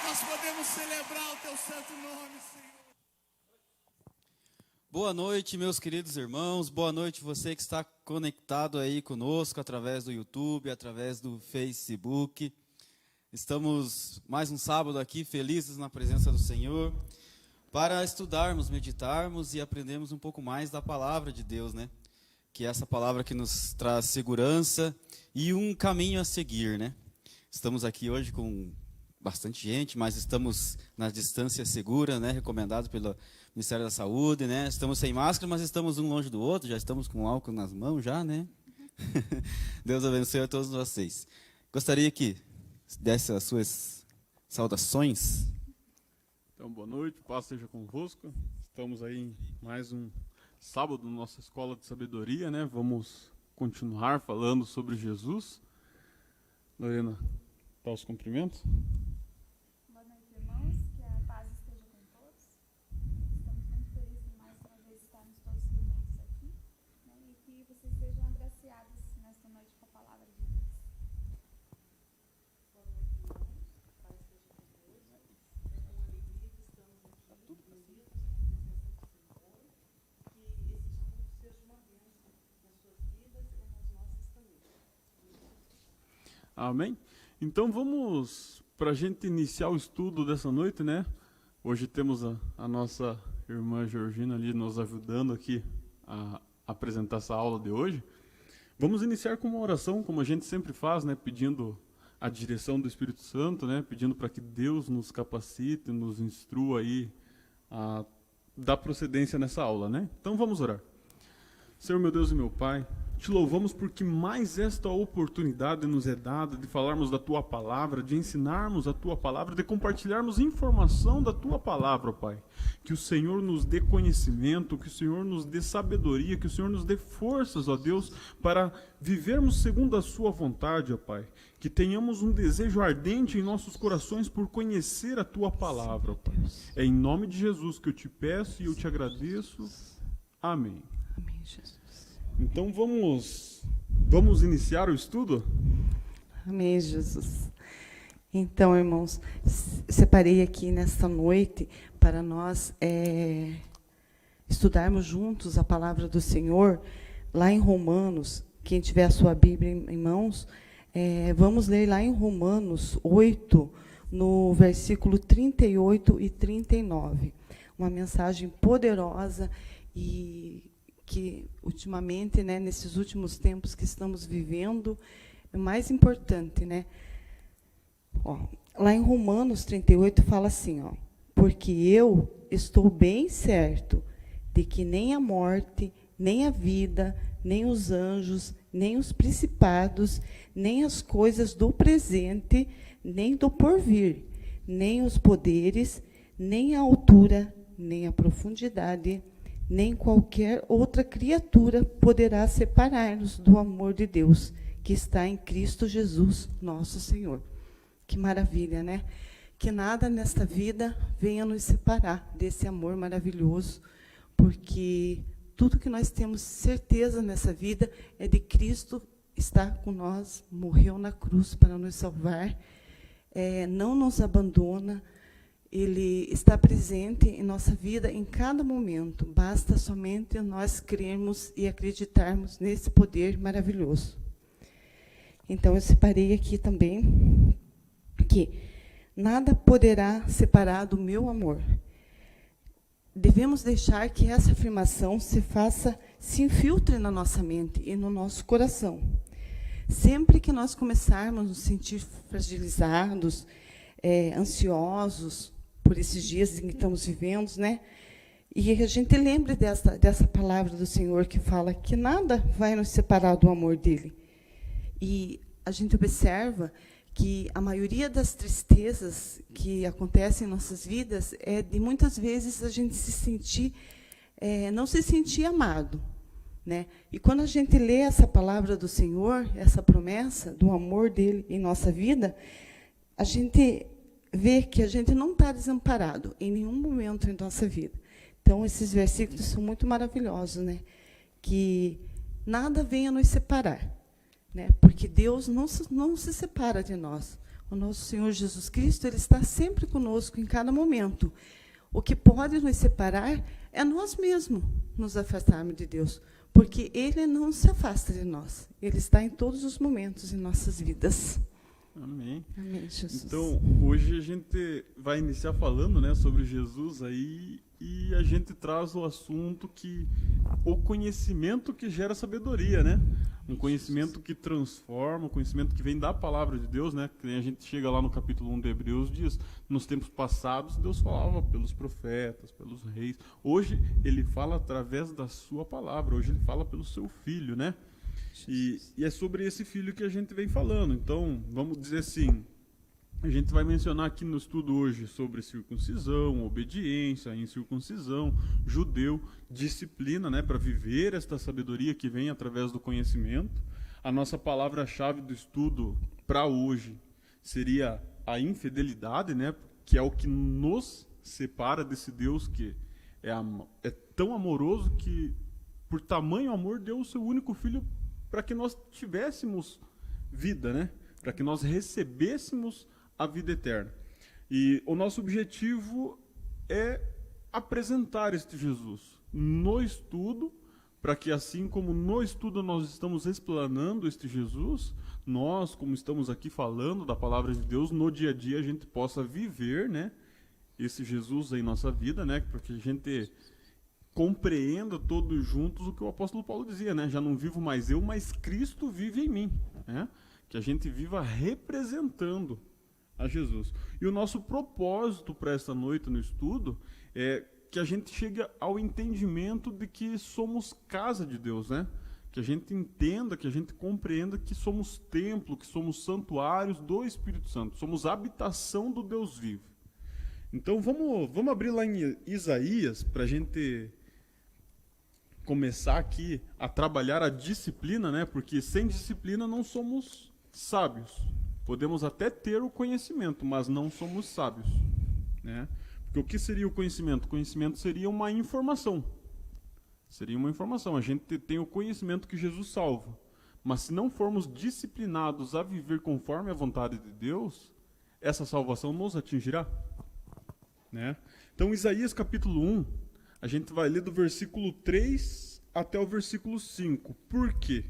nós podemos celebrar o teu santo nome, Senhor. Boa noite, meus queridos irmãos. Boa noite você que está conectado aí conosco através do YouTube, através do Facebook. Estamos mais um sábado aqui, felizes na presença do Senhor, para estudarmos, meditarmos e aprendermos um pouco mais da palavra de Deus, né? Que é essa palavra que nos traz segurança e um caminho a seguir, né? Estamos aqui hoje com bastante gente, mas estamos na distância segura, né? Recomendado pelo Ministério da Saúde, né? Estamos sem máscara, mas estamos um longe do outro, já estamos com álcool nas mãos já, né? Deus abençoe a todos vocês. Gostaria que desse as suas saudações. Então, boa noite, paz seja convosco. Estamos aí em mais um sábado na nossa Escola de Sabedoria, né? Vamos continuar falando sobre Jesus. Lorena, dá os cumprimentos. Boa noite, irmãos. Que a paz esteja com todos. Estamos muito felizes em mais uma vez estarmos todos reunidos aqui, né? E que vocês sejam agraciados nesta noite com a palavra de Deus. Boa noite, irmãos. Paz esteja convosco. É com alegria que estamos aqui, reunidos na presença do Senhor. Que esse estudo seja uma bênção nas suas vidas e nas nossas também. Amém? Então vamos, para a gente iniciar o estudo dessa noite, né? Hoje temos a nossa irmã Georgina ali nos ajudando aqui a apresentar essa aula de hoje. Vamos iniciar com uma oração, como a gente sempre faz, né? Pedindo a direção do Espírito Santo, né? Pedindo para que Deus nos capacite, nos instrua aí a dar procedência nessa aula, né? Então vamos orar. Senhor, meu Deus e meu Pai, te louvamos porque mais esta oportunidade nos é dada de falarmos da Tua Palavra, de ensinarmos a Tua Palavra, de compartilharmos informação da Tua Palavra, ó Pai. Que o Senhor nos dê conhecimento, que o Senhor nos dê sabedoria, que o Senhor nos dê forças, ó Deus, para vivermos segundo a Sua vontade, ó Pai. Que tenhamos um desejo ardente em nossos corações por conhecer a Tua Palavra, ó Pai. É em nome de Jesus que eu te peço e eu te agradeço. Amém. Amém, Jesus. Então vamos iniciar o estudo? Amém, Jesus. Então, irmãos, separei aqui nesta noite para nós estudarmos juntos a palavra do Senhor, lá em Romanos. Quem tiver a sua Bíblia em mãos, vamos ler lá em Romanos 8, no versículo 38 e 39. Uma mensagem poderosa e que ultimamente, né, nesses últimos tempos que estamos vivendo, é o mais importante, né? Ó, lá em Romanos 38 fala assim, ó: porque eu estou bem certo de que nem a morte, nem a vida, nem os anjos, nem os principados, nem as coisas do presente, nem do porvir, nem os poderes, nem a altura, nem a profundidade, nem qualquer outra criatura poderá separar-nos do amor de Deus, que está em Cristo Jesus, nosso Senhor. Que maravilha, né? Que nada nesta vida venha nos separar desse amor maravilhoso, porque tudo que nós temos certeza nessa vida é de Cristo estar com nós, morreu na cruz para nos salvar, não nos abandona. Ele está presente em nossa vida em cada momento. Basta somente nós crermos e acreditarmos nesse poder maravilhoso. Então, eu separei aqui também que nada poderá separar do meu amor. Devemos deixar que essa afirmação se infiltre na nossa mente e no nosso coração. Sempre que nós começarmos a nos sentir fragilizados, ansiosos, por esses dias em que estamos vivendo, né? E a gente lembre dessa palavra do Senhor que fala que nada vai nos separar do amor dele. E a gente observa que a maioria das tristezas que acontecem em nossas vidas é de muitas vezes a gente não se sentir amado, né? E quando a gente lê essa palavra do Senhor, essa promessa do amor dele em nossa vida, a gente vê que a gente não está desamparado em nenhum momento em nossa vida. Então, esses versículos são muito maravilhosos, né? Que nada venha nos separar, né? Porque Deus não se separa de nós. O nosso Senhor Jesus Cristo, Ele está sempre conosco, em cada momento. O que pode nos separar é nós mesmos nos afastarmos de Deus, porque Ele não se afasta de nós. Ele está em todos os momentos em nossas vidas. Amém. Amém, Jesus. Então, hoje a gente vai iniciar falando, né, sobre Jesus aí, e a gente traz o assunto que o conhecimento que gera sabedoria, né? Um conhecimento que transforma, um conhecimento que vem da palavra de Deus, né? Que a gente chega lá no capítulo 1 de Hebreus, diz, nos tempos passados Deus falava pelos profetas, pelos reis. Hoje ele fala através da sua palavra, hoje ele fala pelo seu filho, né? E é sobre esse filho que a gente vem falando. Então, vamos dizer assim, a gente vai mencionar aqui no estudo hoje sobre circuncisão, obediência, incircuncisão, judeu, disciplina, né, para viver esta sabedoria que vem através do conhecimento. A nossa palavra-chave do estudo para hoje seria a infidelidade, né, que é o que nos separa desse Deus que é tão amoroso que, por tamanho amor, deu o seu único filho para que nós tivéssemos vida, né, para que nós recebêssemos a vida eterna. E o nosso objetivo é apresentar este Jesus no estudo, para que assim como no estudo nós estamos explanando este Jesus, nós, como estamos aqui falando da palavra de Deus, no dia a dia a gente possa viver, né, esse Jesus em nossa vida, né, para que a gente compreenda todos juntos o que o apóstolo Paulo dizia, né, já não vivo mais eu, mas Cristo vive em mim, né, que a gente viva representando a Jesus. E o nosso propósito para esta noite no estudo é que a gente chegue ao entendimento de que somos casa de Deus, né? Que a gente entenda, que a gente compreenda que somos templo, que somos santuários do Espírito Santo, somos habitação do Deus vivo. Então vamos abrir lá em Isaías para a gente começar aqui a trabalhar a disciplina, né? Porque sem disciplina não somos sábios. Podemos até ter o conhecimento, mas não somos sábios, né? Porque o que seria o conhecimento? O conhecimento seria uma informação. Seria uma informação. A gente tem o conhecimento que Jesus salva. Mas se não formos disciplinados a viver conforme a vontade de Deus, essa salvação nos atingirá, né? Então, Isaías capítulo 1, a gente vai ler do versículo 3 até o versículo 5. Por quê?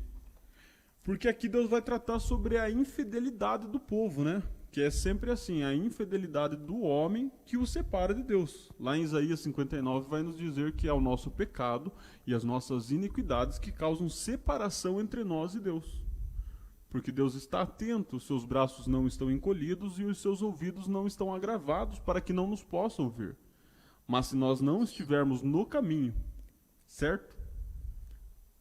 Porque aqui Deus vai tratar sobre a infidelidade do povo, né? Que é sempre assim, a infidelidade do homem que o separa de Deus. Lá em Isaías 59 vai nos dizer que é o nosso pecado e as nossas iniquidades que causam separação entre nós e Deus. Porque Deus está atento, os seus braços não estão encolhidos e os seus ouvidos não estão agravados para que não nos possam ouvir. Mas se nós não estivermos no caminho, certo?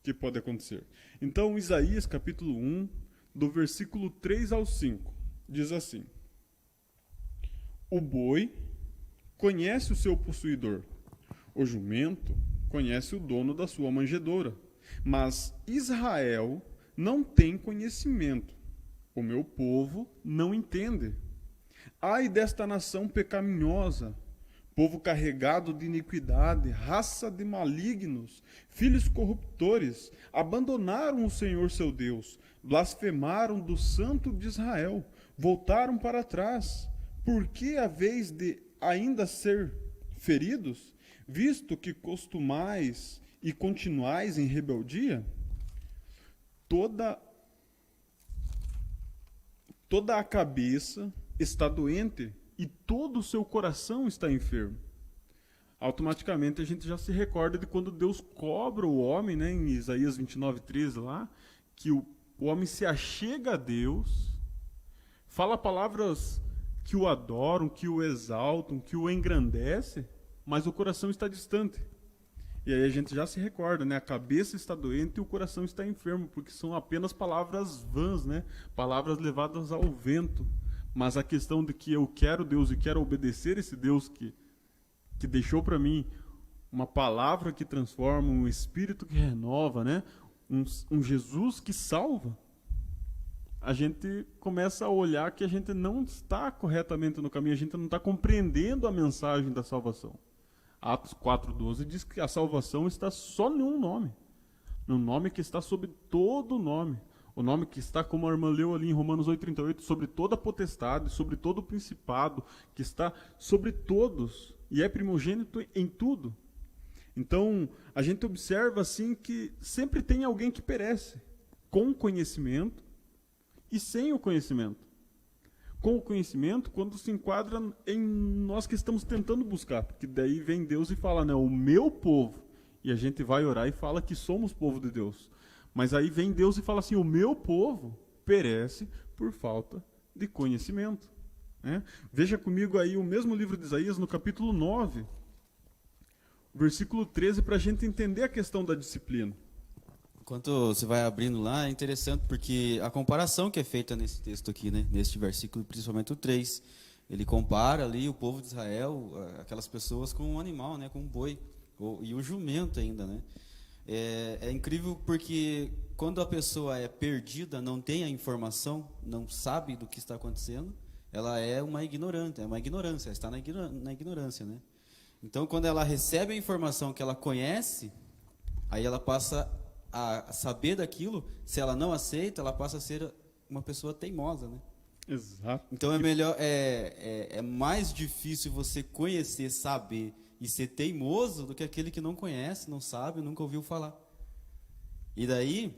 Que pode acontecer. Então, Isaías capítulo 1, do versículo 3 ao 5, diz assim: O boi conhece o seu possuidor, o jumento conhece o dono da sua manjedoura, mas Israel não tem conhecimento, o meu povo não entende. Ai desta nação pecaminosa, povo carregado de iniquidade, raça de malignos, filhos corruptores, abandonaram o Senhor seu Deus, blasfemaram do Santo de Israel, voltaram para trás. Por que a vez de ainda ser feridos, visto que costumais e continuais em rebeldia? Toda a cabeça está doente, e todo o seu coração está enfermo. Automaticamente a gente já se recorda de quando Deus cobra o homem, né, em Isaías 29:13 lá, que o homem se achega a Deus, fala palavras que o adoram, que o exaltam, que o engrandecem, mas o coração está distante. E aí a gente já se recorda, né, a cabeça está doente e o coração está enfermo, porque são apenas palavras vãs, né, palavras levadas ao vento. Mas a questão de que eu quero Deus e quero obedecer esse Deus que deixou para mim uma palavra que transforma, um espírito que renova, né? Um Jesus que salva, a gente começa a olhar que a gente não está corretamente no caminho, a gente não está compreendendo a mensagem da salvação. Atos 4:12 diz que a salvação está só em um nome, no nome que está sobre todo nome, O nome que está, como a irmã leu ali em Romanos 8,38, sobre toda a potestade, sobre todo o principado, que está sobre todos, e é primogênito em tudo. Então, a gente observa assim que sempre tem alguém que perece, com conhecimento e sem o conhecimento. Com o conhecimento, quando se enquadra em nós que estamos tentando buscar, porque daí vem Deus e fala, né, o meu povo, e a gente vai orar e fala que somos povo de Deus. Mas aí vem Deus e fala assim, o meu povo perece por falta de conhecimento. Né? Veja comigo aí o mesmo livro de Isaías, no capítulo 9, versículo 13, para a gente entender a questão da disciplina. Enquanto você vai abrindo lá, é interessante porque a comparação que é feita nesse texto aqui, né, neste versículo, principalmente o 3, ele compara ali o povo de Israel, aquelas pessoas, com um animal, né, com um boi, e o jumento ainda, né. É incrível porque quando a pessoa é perdida, não tem a informação, não sabe do que está acontecendo, ela é uma ignorante, está na ignorância, né. Então, quando ela recebe a informação que ela conhece, aí ela passa a saber daquilo. Se ela não aceita, ela passa a ser uma pessoa teimosa, né? Exato. Então é melhor, é mais difícil você conhecer, saber e ser teimoso do que aquele que não conhece, não sabe, nunca ouviu falar. E daí,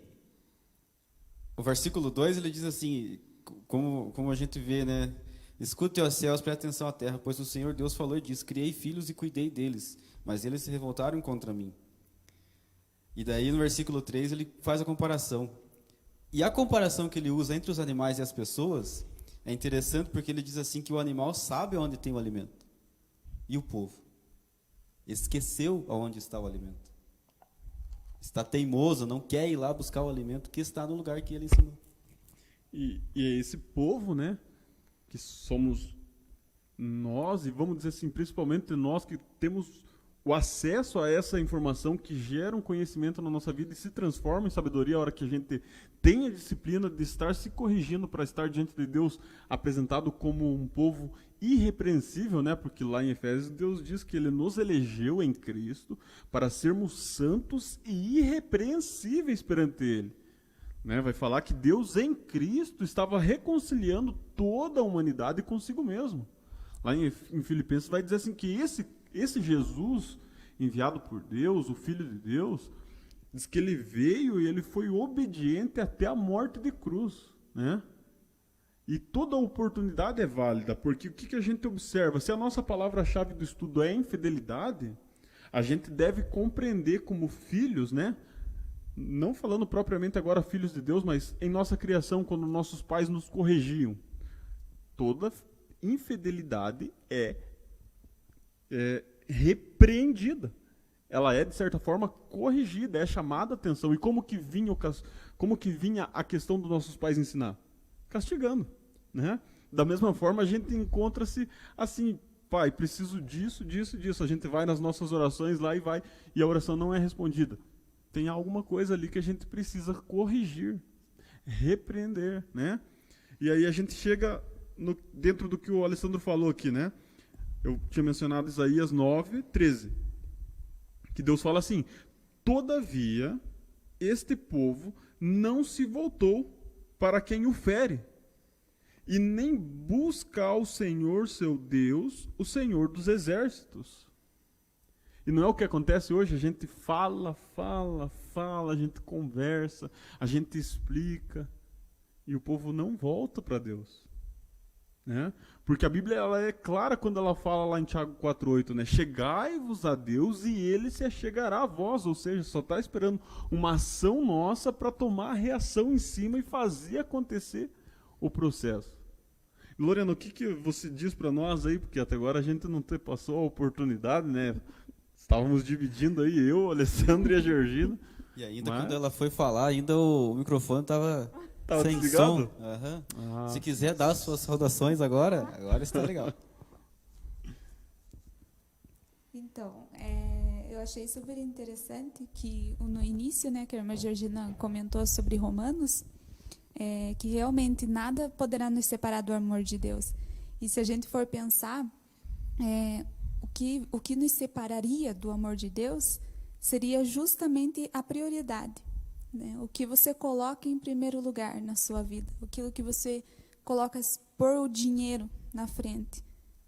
o versículo 2, ele diz assim, como a gente vê, né? Escute, ó céus, preste atenção à terra, pois o Senhor Deus falou e disse, criei filhos e cuidei deles, mas eles se revoltaram contra mim. E daí, no versículo 3, ele faz a comparação. E a comparação que ele usa entre os animais e as pessoas é interessante porque ele diz assim que o animal sabe onde tem o alimento. E o povo esqueceu aonde está o alimento. Está teimoso, não quer ir lá buscar o alimento que está no lugar que ele ensinou. E é esse povo, né, que somos nós, e vamos dizer assim, principalmente nós que temos o acesso a essa informação que gera um conhecimento na nossa vida e se transforma em sabedoria a hora que a gente tem a disciplina de estar se corrigindo para estar diante de Deus apresentado como um povo irrepreensível, né? Porque lá em Efésios Deus diz que Ele nos elegeu em Cristo para sermos santos e irrepreensíveis perante Ele. Né? Vai falar que Deus em Cristo estava reconciliando toda a humanidade consigo mesmo. Lá em Filipenses vai dizer assim que esse Jesus, enviado por Deus, o Filho de Deus, diz que ele veio e ele foi obediente até a morte de cruz, né? E toda oportunidade é válida, porque o que a gente observa? Se a nossa palavra-chave do estudo é infidelidade, a gente deve compreender como filhos, né? Não falando propriamente agora filhos de Deus, mas em nossa criação, quando nossos pais nos corrigiam, toda infidelidade é repreendida. Ela é, de certa forma, corrigida, é chamada a atenção. E como que vinha a questão dos nossos pais ensinar? Castigando. Né? Da mesma forma, a gente encontra-se assim, pai, preciso disso, disso, disso. A gente vai nas nossas orações lá e a oração não é respondida. Tem alguma coisa ali que a gente precisa corrigir, repreender. Né? E aí a gente chega dentro do que o Alessandro falou aqui, né? Eu tinha mencionado Isaías 9, 13. Que Deus fala assim, todavia, este povo não se voltou para quem o fere, e nem busca ao Senhor seu Deus, o Senhor dos exércitos. E não é o que acontece hoje, a gente fala, a gente conversa, a gente explica, e o povo não volta para Deus. Né? Porque a Bíblia ela é clara quando ela fala lá em Tiago 4,8, né? Chegai-vos a Deus e Ele se achegará a vós, ou seja, só está esperando uma ação nossa para tomar a reação em cima e fazer acontecer o processo. Lorena, o que você diz para nós aí, porque até agora a gente não passou a oportunidade, né? Estávamos dividindo aí, eu, Alessandro e a Georgina. E ainda quando ela foi falar, ainda o microfone estava sem desligado? som. Se quiser dar as suas saudações agora está legal. Então, eu achei super interessante que no início, né, que a irmã Georgina comentou sobre Romanos, que realmente nada poderá nos separar do amor de Deus. E se a gente for pensar, o que nos separaria do amor de Deus seria justamente a prioridade. né? O que você coloca em primeiro lugar na sua vida, aquilo que você coloca por o dinheiro na frente,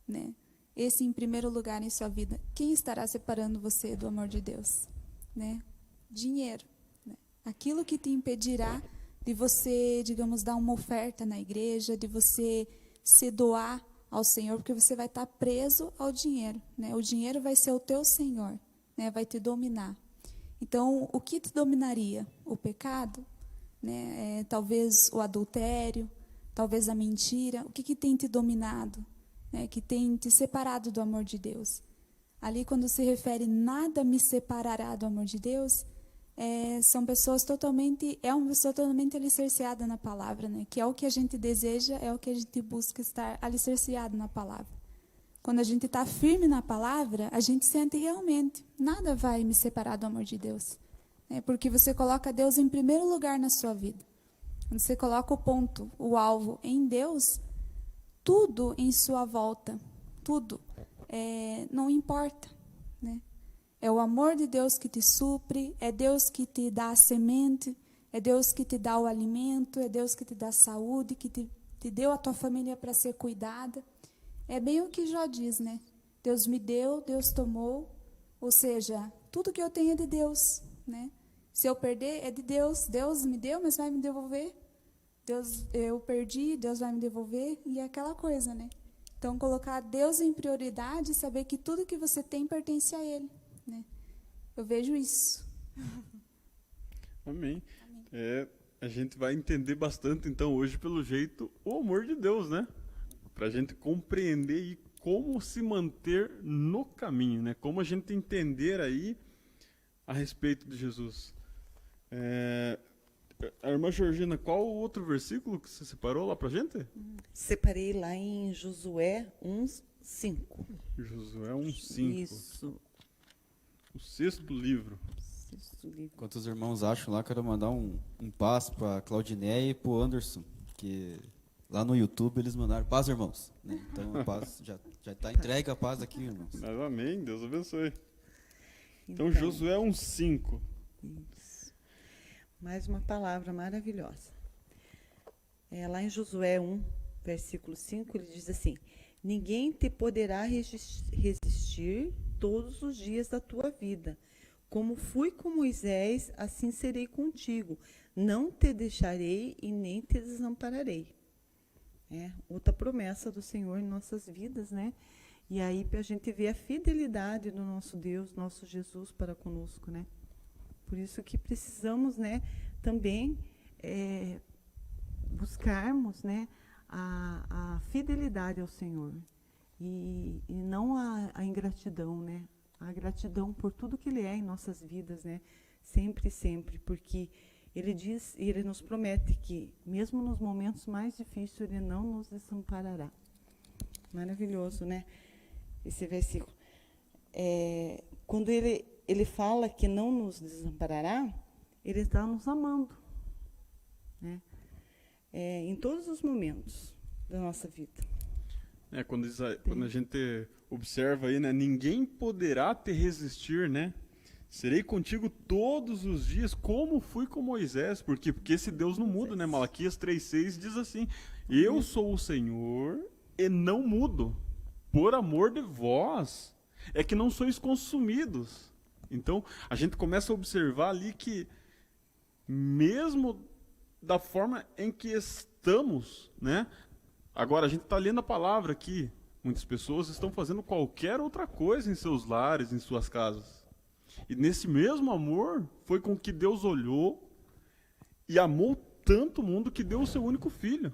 né? Esse em primeiro lugar em sua vida. Quem estará separando você do amor de Deus? Né? Dinheiro. Né? Aquilo que te impedirá de você, digamos, dar uma oferta na igreja, de você se doar ao Senhor, porque você vai estar preso ao dinheiro. Né? O dinheiro vai ser o teu Senhor, né? Vai te dominar. Então, o que te dominaria? O pecado? Né? Talvez o adultério? Talvez a mentira? O que tem te dominado? Né? Que tem te separado do amor de Deus? Ali, quando se refere nada me separará do amor de Deus, são pessoas totalmente, é uma pessoa totalmente alicerciada na palavra, né? Que é o que a gente deseja, é o que a gente busca estar alicerciado na palavra. Quando a gente está firme na palavra, a gente sente realmente, nada vai me separar do amor de Deus. Né? Porque você coloca Deus em primeiro lugar na sua vida. Quando você coloca o ponto, o alvo em Deus, tudo em sua volta, tudo, não importa, né? É o amor de Deus que te supre, é Deus que te dá a semente, é Deus que te dá o alimento, é Deus que te dá saúde, que te deu a tua família para ser cuidada. É bem o que Jó diz, né? Deus me deu, Deus tomou, ou seja, tudo que eu tenho é de Deus, né? Se eu perder, é de Deus. Deus me deu, mas vai me devolver. Eu perdi, Deus vai me devolver, e é aquela coisa, né? Então, colocar Deus em prioridade e saber que tudo que você tem pertence a Ele, né? Eu vejo isso. Amém. A gente vai entender bastante, então, hoje, pelo jeito, o amor de Deus, né? Para a gente compreender e como se manter no caminho, né? Como a gente entender aí a respeito de Jesus. A irmã Georgina, qual o outro versículo que você separou lá para a gente? Separei lá em Josué 1:5. Josué 1:5. Isso. O sexto livro. Enquanto os irmãos acham lá, quero mandar um passo para a Claudineia e para o Anderson, que lá no YouTube eles mandaram paz, irmãos. Né? Então a paz já está entregue a paz aqui, irmãos. Mas amém, Deus abençoe. Então Josué 1:5. Isso. Mais uma palavra maravilhosa. Lá em Josué 1, versículo 5, ele diz assim: ninguém te poderá resistir todos os dias da tua vida. Como fui com Moisés, assim serei contigo. Não te deixarei e nem te desampararei. Outra promessa do Senhor em nossas vidas, né? E aí a gente vê a fidelidade do nosso Deus, nosso Jesus para conosco, né? Por isso que precisamos, né, também buscarmos, né, a fidelidade ao Senhor e não a ingratidão, né? A gratidão por tudo que Ele é em nossas vidas, né? Sempre, sempre, porque Ele diz e Ele nos promete que, mesmo nos momentos mais difíceis, Ele não nos desamparará. Maravilhoso, né? Esse versículo. Quando Ele fala que não nos desamparará, Ele está nos amando, né? Em todos os momentos da nossa vida. Quando a gente observa aí, né? Ninguém poderá te resistir, né? Serei contigo todos os dias, como fui com Moisés. Por quê? Porque esse Deus não muda, né? Malaquias 3,6 diz assim: eu sou o Senhor e não mudo. Por amor de vós, é que não sois consumidos. Então, a gente começa a observar ali que, mesmo da forma em que estamos, né? Agora, a gente está lendo a palavra aqui. Muitas pessoas estão fazendo qualquer outra coisa em seus lares, em suas casas. E nesse mesmo amor, foi com que Deus olhou e amou tanto o mundo que deu o seu único filho.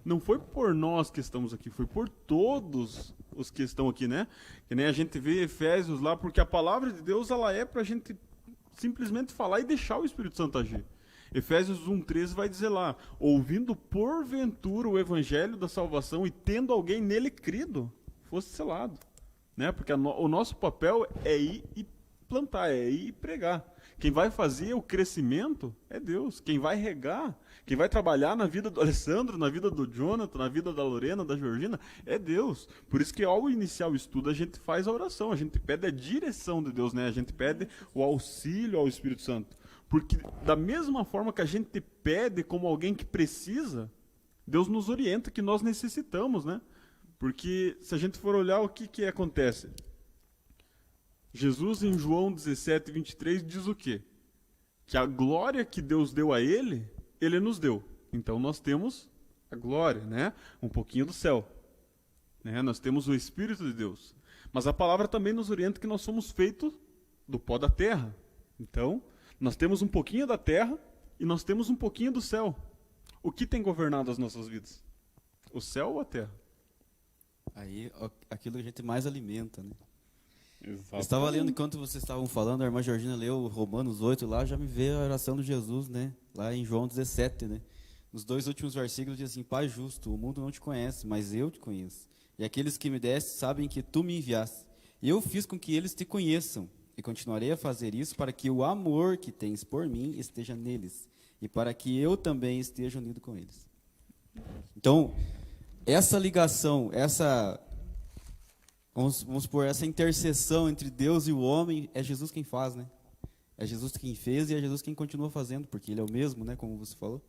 Não foi por nós que estamos aqui, foi por todos os que estão aqui, né? Que nem a gente vê Efésios lá, porque a palavra de Deus, ela é para a gente simplesmente falar e deixar o Espírito Santo agir. Efésios 1:13 vai dizer lá: ouvindo porventura o evangelho da salvação e tendo alguém nele crido, fosse selado. Né? Porque o nosso papel é ir e plantar, é ir e pregar. Quem vai fazer o crescimento é Deus. Quem vai regar, quem vai trabalhar na vida do Alessandro, na vida do Jonathan, na vida da Lorena, da Georgina, é Deus. Por isso que ao iniciar o estudo a gente faz a oração, a gente pede a direção de Deus, né? A gente pede o auxílio ao Espírito Santo. Porque da mesma forma que a gente pede como alguém que precisa, Deus nos orienta que nós necessitamos, né? Porque se a gente for olhar o que acontece, Jesus em João 17, 23 diz o quê? Que a glória que Deus deu a ele, ele nos deu. Então nós temos a glória, né? Um pouquinho do céu. Né? Nós temos o Espírito de Deus. Mas a palavra também nos orienta que nós somos feitos do pó da terra. Então, nós temos um pouquinho da terra e nós temos um pouquinho do céu. O que tem governado as nossas vidas? O céu ou a terra? Aí, aquilo que a gente mais alimenta, né? Exatamente. Eu estava lendo enquanto vocês estavam falando, a irmã Georgina leu Romanos 8 lá, já me veio a oração de Jesus, né? Lá em João 17, né? Nos 2 últimos versículos diz assim: Pai justo, o mundo não te conhece, mas eu te conheço. E aqueles que me deste sabem que tu me enviaste. E eu fiz com que eles te conheçam, e continuarei a fazer isso para que o amor que tens por mim esteja neles, e para que eu também esteja unido com eles. Então, essa ligação, vamos supor, essa interseção entre Deus e o homem, é Jesus quem faz, né? É Jesus quem fez e é Jesus quem continua fazendo, porque Ele é o mesmo, né? Como você falou.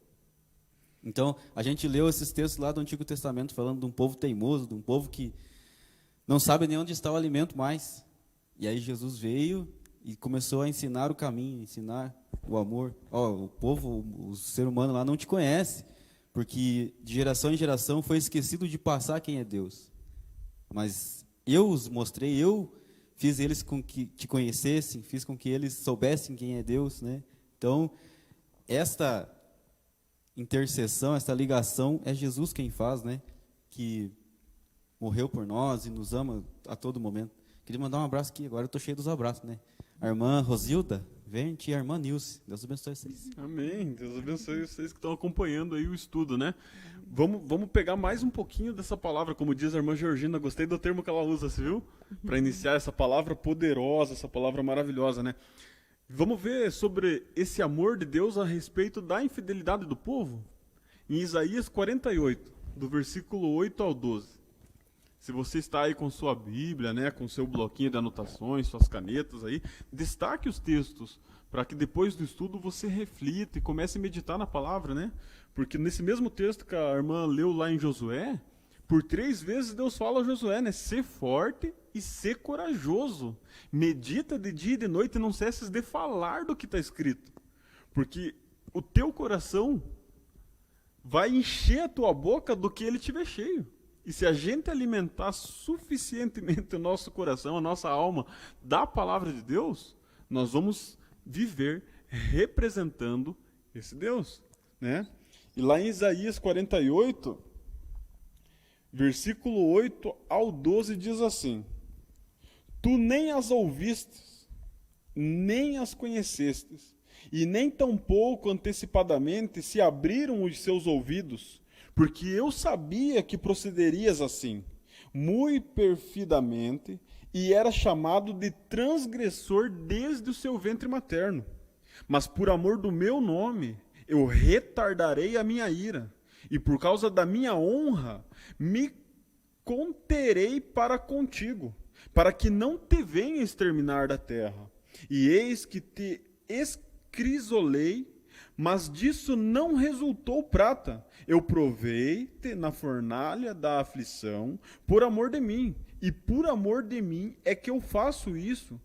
Então, a gente leu esses textos lá do Antigo Testamento, falando de um povo teimoso, de um povo que não sabe nem onde está o alimento mais. E aí Jesus veio e começou a ensinar o caminho, ensinar o amor. O povo, o ser humano lá não te conhece, porque de geração em geração foi esquecido de passar quem é Deus. Mas eu os mostrei, eu fiz eles com que te conhecessem, fiz com que eles soubessem quem é Deus, né? Então, esta intercessão, esta ligação é Jesus quem faz, né? Que morreu por nós e nos ama a todo momento. Queria mandar um abraço aqui, agora eu estou cheio dos abraços, né? A irmã Rosilda Vente e a irmã Nilce. Deus abençoe vocês. Amém. Deus abençoe vocês que estão acompanhando aí o estudo, né? Vamos pegar mais um pouquinho dessa palavra, como diz a irmã Georgina, gostei do termo que ela usa, você viu? Para iniciar essa palavra poderosa, essa palavra maravilhosa, né? Vamos ver sobre esse amor de Deus a respeito da infidelidade do povo? Em Isaías 48, do versículo 8 ao 12. Se você está aí com sua Bíblia, né, com seu bloquinho de anotações, suas canetas aí, destaque os textos, para que depois do estudo você reflita e comece a meditar na palavra, né? Porque nesse mesmo texto que a irmã leu lá em Josué, por 3 vezes Deus fala a Josué, né? Ser forte e ser corajoso. Medita de dia e de noite e não cesses de falar do que está escrito. Porque o teu coração vai encher a tua boca do que ele tiver cheio. E se a gente alimentar suficientemente o nosso coração, a nossa alma, da palavra de Deus, nós vamos viver representando esse Deus, né? E lá em Isaías 48, versículo 8 ao 12 diz assim: Tu nem as ouvistes, nem as conhecestes, e nem tampouco antecipadamente se abriram os seus ouvidos, porque eu sabia que procederias assim, muito perfidamente, e era chamado de transgressor desde o seu ventre materno. Mas por amor do meu nome, eu retardarei a minha ira, e por causa da minha honra, me conterei para contigo, para que não te venha exterminar da terra. E eis que te escrisolei, mas disso não resultou prata. Eu provei-te na fornalha da aflição por amor de mim. E por amor de mim é que eu faço isso,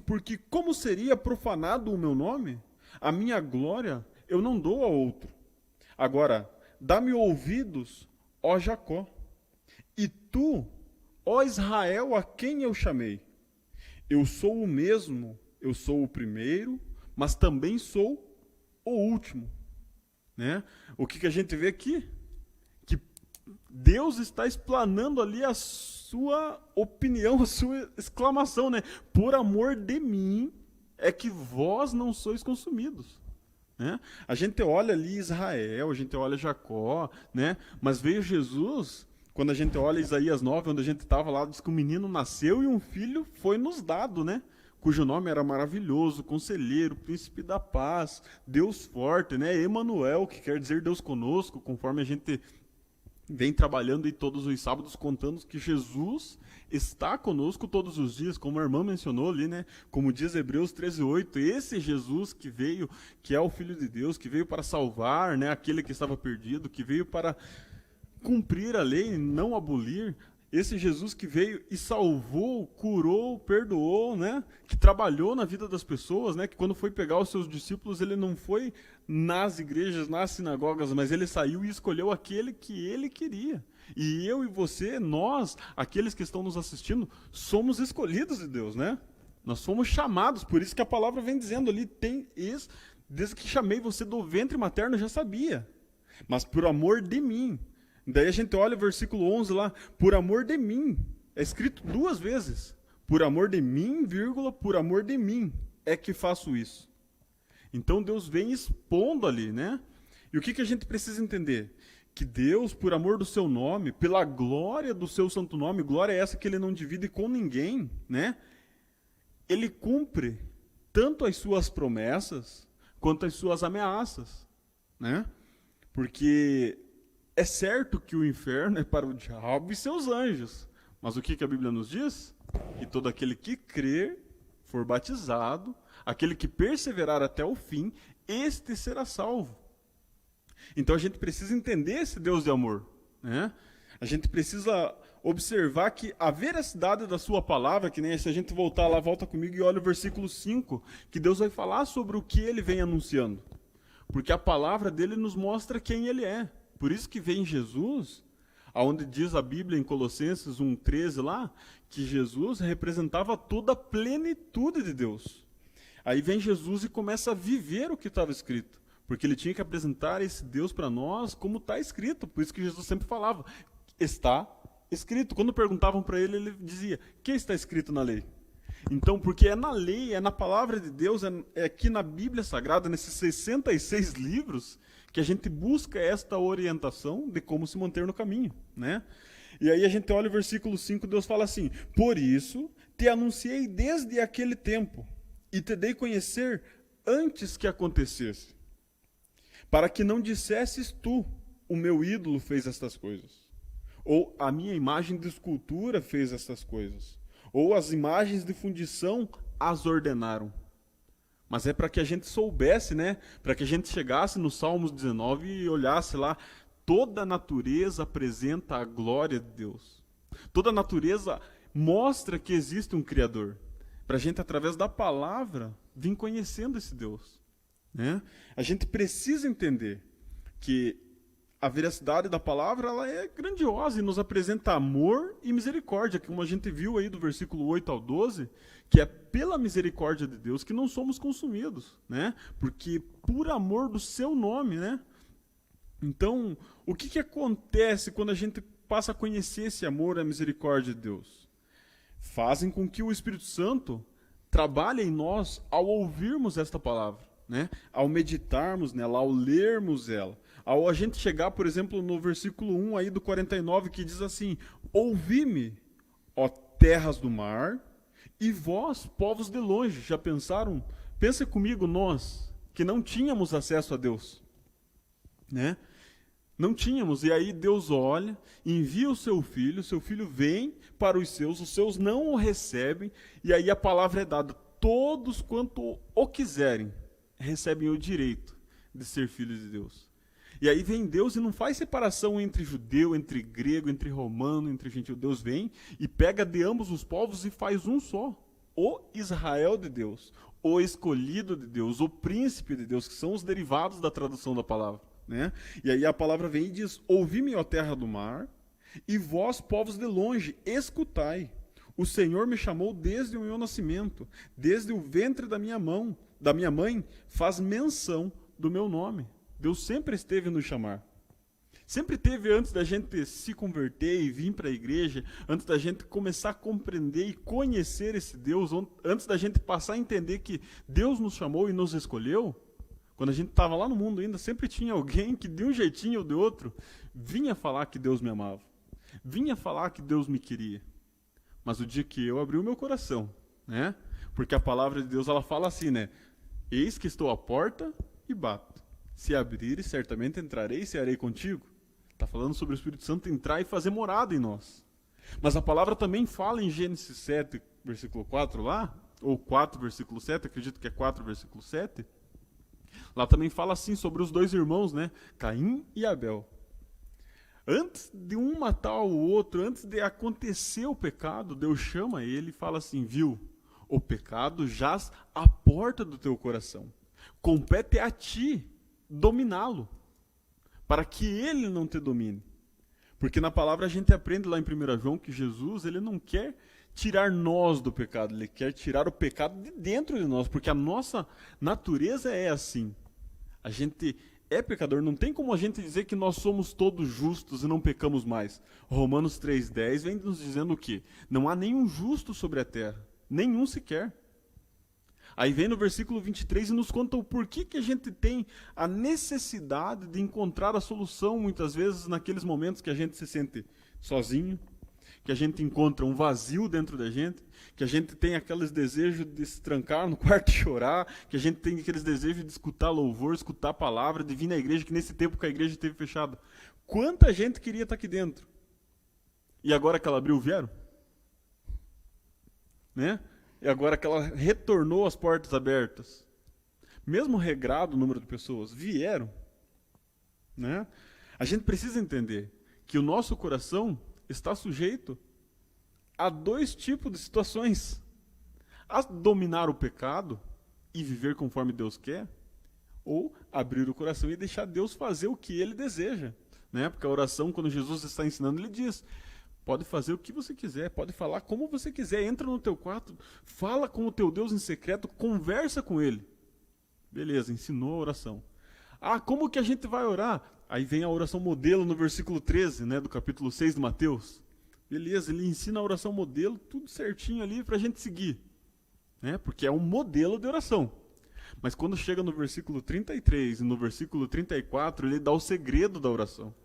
porque como seria profanado o meu nome? A minha glória eu não dou a outro. Agora, dá-me ouvidos, ó Jacó, e tu, ó Israel, a quem eu chamei. Eu sou o mesmo, eu sou o primeiro, mas também sou o último. Né? O que a gente vê aqui? Que Deus está explanando ali a sua opinião, a sua exclamação, né? Por amor de mim é que vós não sois consumidos. Né? A gente olha ali Israel, a gente olha Jacó, né? Mas veio Jesus, quando a gente olha Isaías 9, onde a gente estava lá, diz que um menino nasceu e um filho foi nos dado, né? Cujo nome era maravilhoso, conselheiro, príncipe da paz, Deus forte, né? Emanuel, que quer dizer Deus conosco, conforme a gente vem trabalhando aí todos os sábados, contando que Jesus está conosco todos os dias, como a irmã mencionou ali, né? Como diz Hebreus 13:8, esse Jesus que veio, que é o Filho de Deus, que veio para salvar, né, aquele que estava perdido, que veio para cumprir a lei e não abolir, esse Jesus que veio e salvou, curou, perdoou, né? Que trabalhou na vida das pessoas, né? Que quando foi pegar os seus discípulos, ele não foi nas igrejas, nas sinagogas, mas ele saiu e escolheu aquele que ele queria. E eu e você, nós, aqueles que estão nos assistindo, somos escolhidos de Deus, né? Nós somos chamados, por isso que a palavra vem dizendo ali, desde que chamei você do ventre materno, eu já sabia, mas por amor de mim. Daí a gente olha o versículo 11 lá, por amor de mim, é escrito 2 vezes, por amor de mim, vírgula, por amor de mim, é que faço isso. Então Deus vem expondo ali, né? E o que a gente precisa entender? Que Deus, por amor do seu nome, pela glória do seu santo nome, glória é essa que ele não divide com ninguém, né? Ele cumpre tanto as suas promessas, quanto as suas ameaças, né? Porque é certo que o inferno é para o diabo e seus anjos. Mas o que a Bíblia nos diz? Que todo aquele que crer, for batizado, aquele que perseverar até o fim, este será salvo. Então a gente precisa entender esse Deus de amor, né? A gente precisa observar que a veracidade da sua palavra, que nem se a gente voltar lá, volta comigo e olha o versículo 5, que Deus vai falar sobre o que ele vem anunciando. Porque a palavra dele nos mostra quem ele é. Por isso que vem Jesus, aonde diz a Bíblia em Colossenses 1:13 lá, que Jesus representava toda a plenitude de Deus. Aí vem Jesus e começa a viver o que estava escrito, porque ele tinha que apresentar esse Deus para nós como está escrito. Por isso que Jesus sempre falava, está escrito. Quando perguntavam para ele, ele dizia, o que está escrito na lei? Então, porque é na lei, é na palavra de Deus, é aqui na Bíblia Sagrada, nesses 66 livros, que a gente busca esta orientação de como se manter no caminho, né? E aí a gente olha o versículo 5, Deus fala assim, por isso te anunciei desde aquele tempo, e te dei conhecer antes que acontecesse, para que não dissesses tu, o meu ídolo fez estas coisas, ou a minha imagem de escultura fez estas coisas, ou as imagens de fundição as ordenaram. Mas é para que a gente soubesse, né? Para que a gente chegasse no Salmos 19 e olhasse lá, toda a natureza apresenta a glória de Deus. Toda a natureza mostra que existe um Criador. Para a gente, através da palavra, vir conhecendo esse Deus, né? A gente precisa entender que a veracidade da palavra ela é grandiosa e nos apresenta amor e misericórdia, como a gente viu aí do versículo 8 ao 12, que é pela misericórdia de Deus que não somos consumidos, né? Porque por amor do seu nome, né? Então, o que acontece quando a gente passa a conhecer esse amor e a misericórdia de Deus? Fazem com que o Espírito Santo trabalhe em nós ao ouvirmos esta palavra, né? Ao meditarmos nela, ao lermos ela. Ao a gente chegar, por exemplo, no versículo 1 aí do 49, que diz assim, ouvi-me, ó terras do mar, e vós, povos de longe. Já pensaram? Pensa comigo, nós, que não tínhamos acesso a Deus, né? Não tínhamos, e aí Deus olha, envia o seu filho vem para os seus não o recebem, e aí a palavra é dada, todos quanto o quiserem, recebem o direito de ser filhos de Deus. E aí vem Deus e não faz separação entre judeu, entre grego, entre romano, entre gentil. Deus vem e pega de ambos os povos e faz um só. O Israel de Deus, o escolhido de Deus, o príncipe de Deus, que são os derivados da tradução da palavra, né? E aí a palavra vem e diz, ouvi-me, ó terra do mar, e vós, povos de longe, escutai. O Senhor me chamou desde o meu nascimento, desde o ventre da minha mãe, faz menção do meu nome. Deus sempre esteve nos chamar. Sempre teve antes da gente se converter e vir para a igreja, antes da gente começar a compreender e conhecer esse Deus, antes da gente passar a entender que Deus nos chamou e nos escolheu, quando a gente estava lá no mundo ainda, sempre tinha alguém que de um jeitinho ou de outro vinha falar que Deus me amava, vinha falar que Deus me queria. Mas o dia que eu abri o meu coração, né? Porque a palavra de Deus ela fala assim, né? Eis que estou à porta e bato. Se abrires, certamente entrarei e cearei contigo. Está falando sobre o Espírito Santo entrar e fazer morada em nós. Mas a palavra também fala em Gênesis 7, versículo 4 lá, ou 4, versículo 7, acredito que é 4, versículo 7. Lá também fala assim sobre os dois irmãos, né? Caim e Abel. Antes de um matar o outro, antes de acontecer o pecado, Deus chama ele e fala assim, viu? O pecado jaz à porta do teu coração. Compete a ti dominá-lo, para que ele não te domine. Porque na palavra a gente aprende lá em 1 João que Jesus, ele não quer tirar nós do pecado, ele quer tirar o pecado de dentro de nós, porque a nossa natureza é assim. A gente é pecador, não tem como a gente dizer que nós somos todos justos e não pecamos mais. Romanos 3,10 vem nos dizendo o quê? Não há nenhum justo sobre a terra, nenhum sequer. Aí vem no versículo 23 e nos conta o porquê que a gente tem a necessidade de encontrar a solução, muitas vezes, naqueles momentos que a gente se sente sozinho, que a gente encontra um vazio dentro da gente, que a gente tem aqueles desejos de se trancar no quarto e chorar, que a gente tem aqueles desejos de escutar louvor, escutar a palavra, de vir na igreja, que nesse tempo que a igreja esteve fechada. Quanta gente queria estar aqui dentro? E agora que ela abriu, vieram? Né? E agora que ela retornou as portas abertas, mesmo regrado o número de pessoas, vieram. Né? A gente precisa entender que o nosso coração está sujeito a dois tipos de situações. A dominar o pecado e viver conforme Deus quer, ou abrir o coração e deixar Deus fazer o que Ele deseja. Né? Porque a oração, quando Jesus está ensinando, Ele diz... Pode fazer o que você quiser, pode falar como você quiser, entra no teu quarto, fala com o teu Deus em secreto, conversa com Ele. Beleza, ensinou a oração. Ah, como que a gente vai orar? Aí vem a oração modelo no versículo 13, né, do capítulo 6 de Mateus. Beleza, ele ensina a oração modelo, tudo certinho ali para a gente seguir. Né, porque é um modelo de oração. Mas quando chega no versículo 33 e no versículo 34, ele dá o segredo da oração.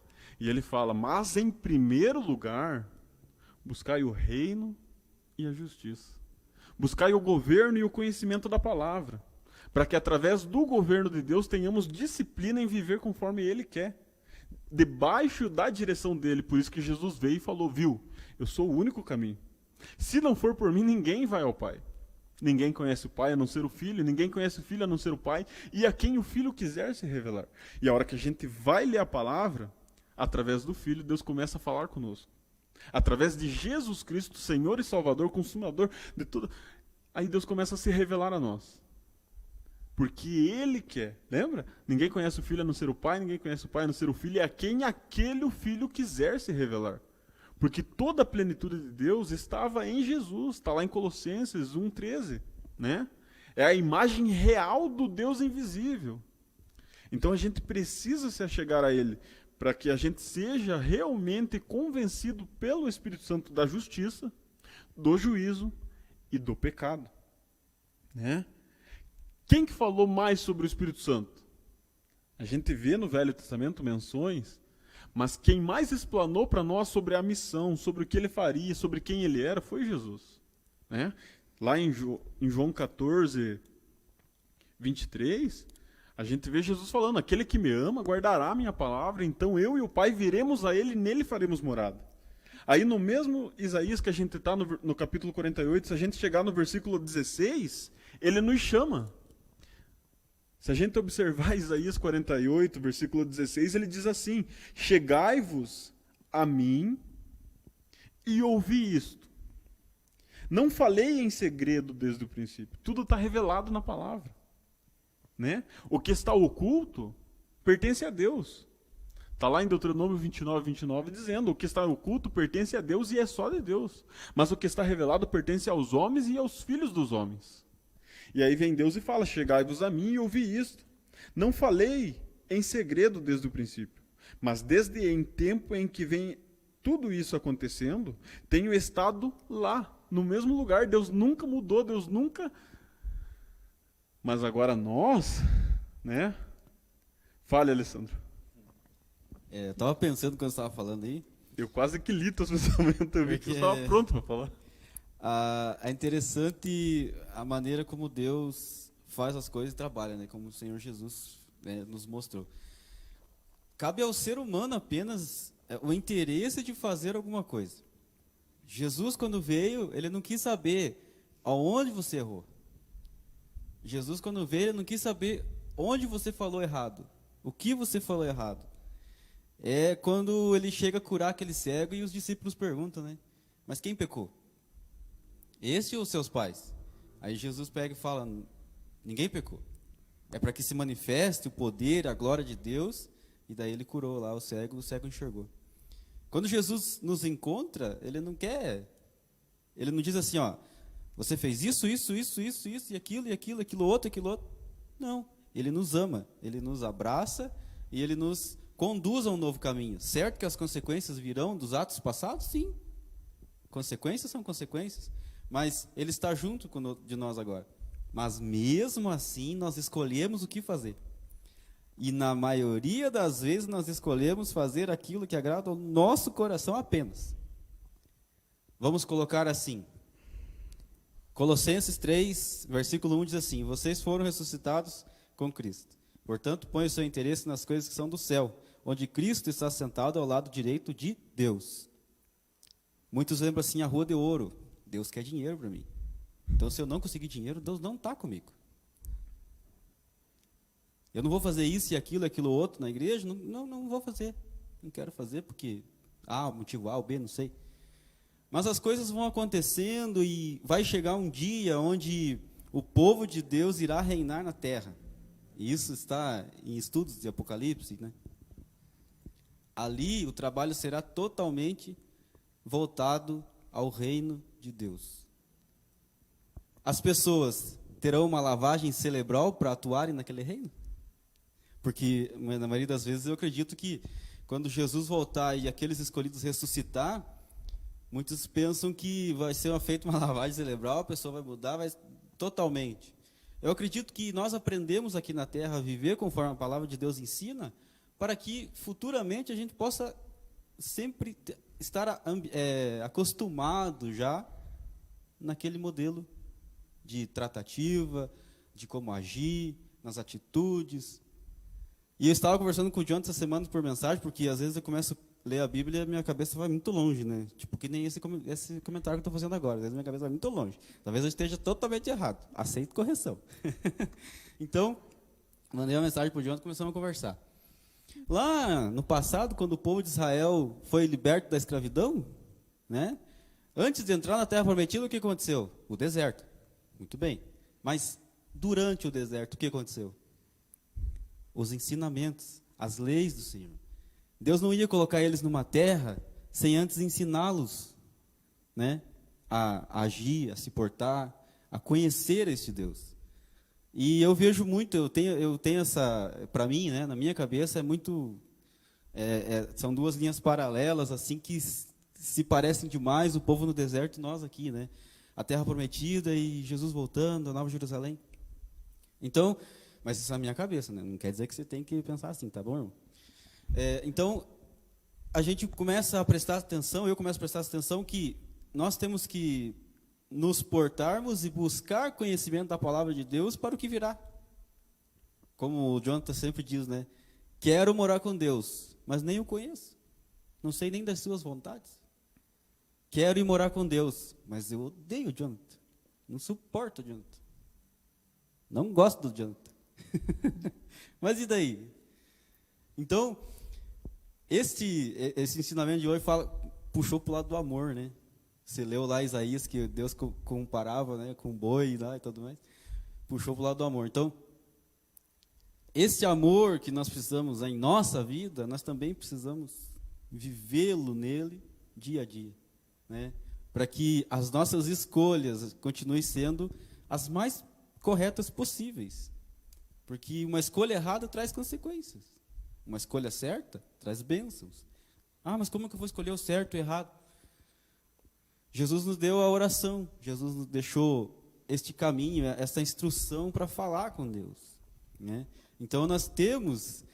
E ele fala, mas em primeiro lugar, buscai o reino e a justiça. Buscai o governo e o conhecimento da palavra, para que através do governo de Deus tenhamos disciplina em viver conforme Ele quer, debaixo da direção dEle. Por isso que Jesus veio e falou, viu, eu sou o único caminho. Se não for por mim, ninguém vai ao Pai. Ninguém conhece o Pai a não ser o Filho, ninguém conhece o Filho a não ser o Pai, e a quem o Filho quiser se revelar. E a hora que a gente vai ler a palavra, através do Filho, Deus começa a falar conosco. Através de Jesus Cristo, Senhor e Salvador, consumador de tudo. Aí Deus começa a se revelar a nós. Porque Ele quer. Lembra? Ninguém conhece o Filho a não ser o Pai, ninguém conhece o Pai a não ser o Filho, e a quem aquele o Filho quiser se revelar. Porque toda a plenitude de Deus estava em Jesus. Está lá em Colossenses 1,13. Né? É a imagem real do Deus invisível. Então a gente precisa se achegar a Ele, para que a gente seja realmente convencido pelo Espírito Santo da justiça, do juízo e do pecado. Né? Quem que falou mais sobre o Espírito Santo? A gente vê no Velho Testamento menções, mas quem mais explanou para nós sobre a missão, sobre o que ele faria, sobre quem ele era, foi Jesus. Né? Lá em João 14, 23... a gente vê Jesus falando, aquele que me ama guardará a minha palavra, então eu e o Pai viremos a ele e nele faremos morada. Aí no mesmo Isaías que a gente está no capítulo 48, se a gente chegar no versículo 16, ele nos chama. Se a gente observar Isaías 48, versículo 16, ele diz assim, chegai-vos a mim e ouvi isto. Não falei em segredo desde o princípio, tudo está revelado na palavra. Né? O que está oculto pertence a Deus. Está lá em Deuteronômio 29, 29, dizendo, o que está oculto pertence a Deus e é só de Deus. Mas o que está revelado pertence aos homens e aos filhos dos homens. E aí vem Deus e fala, chegai-vos a mim e ouvi isto. Não falei em segredo desde o princípio, mas desde em tempo em que vem tudo isso acontecendo, tenho estado lá, no mesmo lugar. Deus nunca mudou, Deus nunca... Mas agora nós, né? Fale, Alessandro. Eu estava pensando quando você estava falando aí. Eu quase que li teus pensamentos, eu vi que você estava pronto para falar. É interessante a maneira como Deus faz as coisas e trabalha, né? Como o Senhor Jesus, né, nos mostrou. cabe ao ser humano apenas o interesse de fazer alguma coisa. Jesus, quando veio, ele não quis saber aonde você errou. Jesus, quando veio, ele não quis saber onde você falou errado, o que você falou errado. É quando ele chega a curar aquele cego e os discípulos perguntam, né? Mas quem pecou? Esse ou seus pais? Aí Jesus pega e fala, ninguém pecou. É para que se manifeste o poder, a glória de Deus, e daí ele curou lá o cego enxergou. Quando Jesus nos encontra, ele não diz assim, ó, você fez isso, e aquilo outro. Não, ele nos ama, ele nos abraça e ele nos conduz a um novo caminho. Certo que as consequências virão dos atos passados? Sim. Consequências são consequências, mas ele está junto de nós agora. Mas mesmo assim, nós escolhemos o que fazer. E na maioria das vezes, nós escolhemos fazer aquilo que agrada ao nosso coração apenas. Vamos colocar assim. Colossenses 3, versículo 1 diz assim, vocês foram ressuscitados com Cristo. Portanto, põe o seu interesse nas coisas que são do céu, onde Cristo está sentado ao lado direito de Deus. Muitos lembram assim, a rua de ouro. Deus quer dinheiro para mim. Então, se eu não conseguir dinheiro, Deus não está comigo. Eu não vou fazer isso e aquilo outro na igreja, não vou fazer. Não quero fazer porque motivo A ou B, não sei. Mas as coisas vão acontecendo e vai chegar um dia onde o povo de Deus irá reinar na terra. E isso está em estudos de Apocalipse, né? Ali o trabalho será totalmente voltado ao reino de Deus. As pessoas terão uma lavagem cerebral para atuarem naquele reino? Porque, na maioria das vezes, eu acredito que quando Jesus voltar e aqueles escolhidos ressuscitar, muitos pensam que vai ser feita uma lavagem cerebral, a pessoa vai mudar totalmente. Eu acredito que nós aprendemos aqui na Terra a viver conforme a palavra de Deus ensina, para que futuramente a gente possa sempre estar acostumado já naquele modelo de tratativa, de como agir, nas atitudes. E eu estava conversando com o John essa semana por mensagem, porque às vezes eu começo a ler a Bíblia e a minha cabeça vai muito longe, né? Tipo, que nem esse comentário que eu estou fazendo agora. Às vezes minha cabeça vai muito longe. Talvez eu esteja totalmente errado. Aceito correção. Então, mandei uma mensagem para o John e começamos a conversar. Lá no passado, quando o povo de Israel foi liberto da escravidão, né? Antes de entrar na Terra Prometida, o que aconteceu? O deserto. Muito bem. Mas durante o deserto, o que aconteceu? Os ensinamentos, as leis do Senhor. Deus não ia colocar eles numa terra sem antes ensiná-los, né, a agir, a se portar, a conhecer este Deus. E eu vejo muito, eu tenho essa, para mim, né, na minha cabeça é muito, são duas linhas paralelas assim que se parecem demais, o povo no deserto e nós aqui, né, a Terra Prometida e Jesus voltando, a Nova Jerusalém. Então, mas isso é a minha cabeça, né? Não quer dizer que você tem que pensar assim, tá bom, irmão? Então, a gente começa a prestar atenção, eu começo a prestar atenção que nós temos que nos portarmos e buscar conhecimento da palavra de Deus para o que virá. Como o Jonathan sempre diz, né? Quero morar com Deus, mas nem o conheço. Não sei nem das suas vontades. Quero ir morar com Deus, mas eu odeio o Jonathan. Não suporto o Jonathan. Não gosto do Jonathan. Mas e daí? Então, esse ensinamento de hoje puxou para o lado do amor, né? Você leu lá Isaías, que Deus comparava, né, com boi lá e tudo mais. Puxou para o lado do amor. Então, esse amor que nós precisamos em nossa vida, nós também precisamos vivê-lo nele dia a dia, né? Para que as nossas escolhas continuem sendo as mais corretas possíveis. Porque uma escolha errada traz consequências. Uma escolha certa traz bênçãos. Mas como que eu vou escolher o certo e o errado? Jesus nos deu a oração. Jesus nos deixou este caminho, essa instrução para falar com Deus, né? Então nós temos,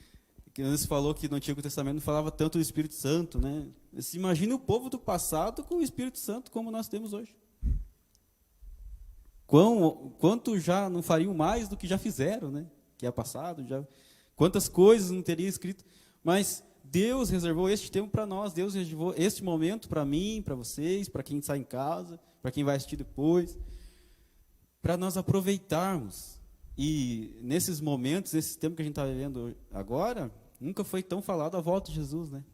que antes falou que no Antigo Testamento não falava tanto do Espírito Santo, né? Você imagina o povo do passado com o Espírito Santo como nós temos hoje. Quanto já não fariam mais do que já fizeram, né? Que é passado, quantas coisas não teria escrito. Mas Deus reservou este tempo para nós, Deus reservou este momento para mim, para vocês, para quem está em casa, para quem vai assistir depois, para nós aproveitarmos. E nesses momentos, nesse tempo que a gente está vivendo agora, nunca foi tão falado a volta de Jesus, né?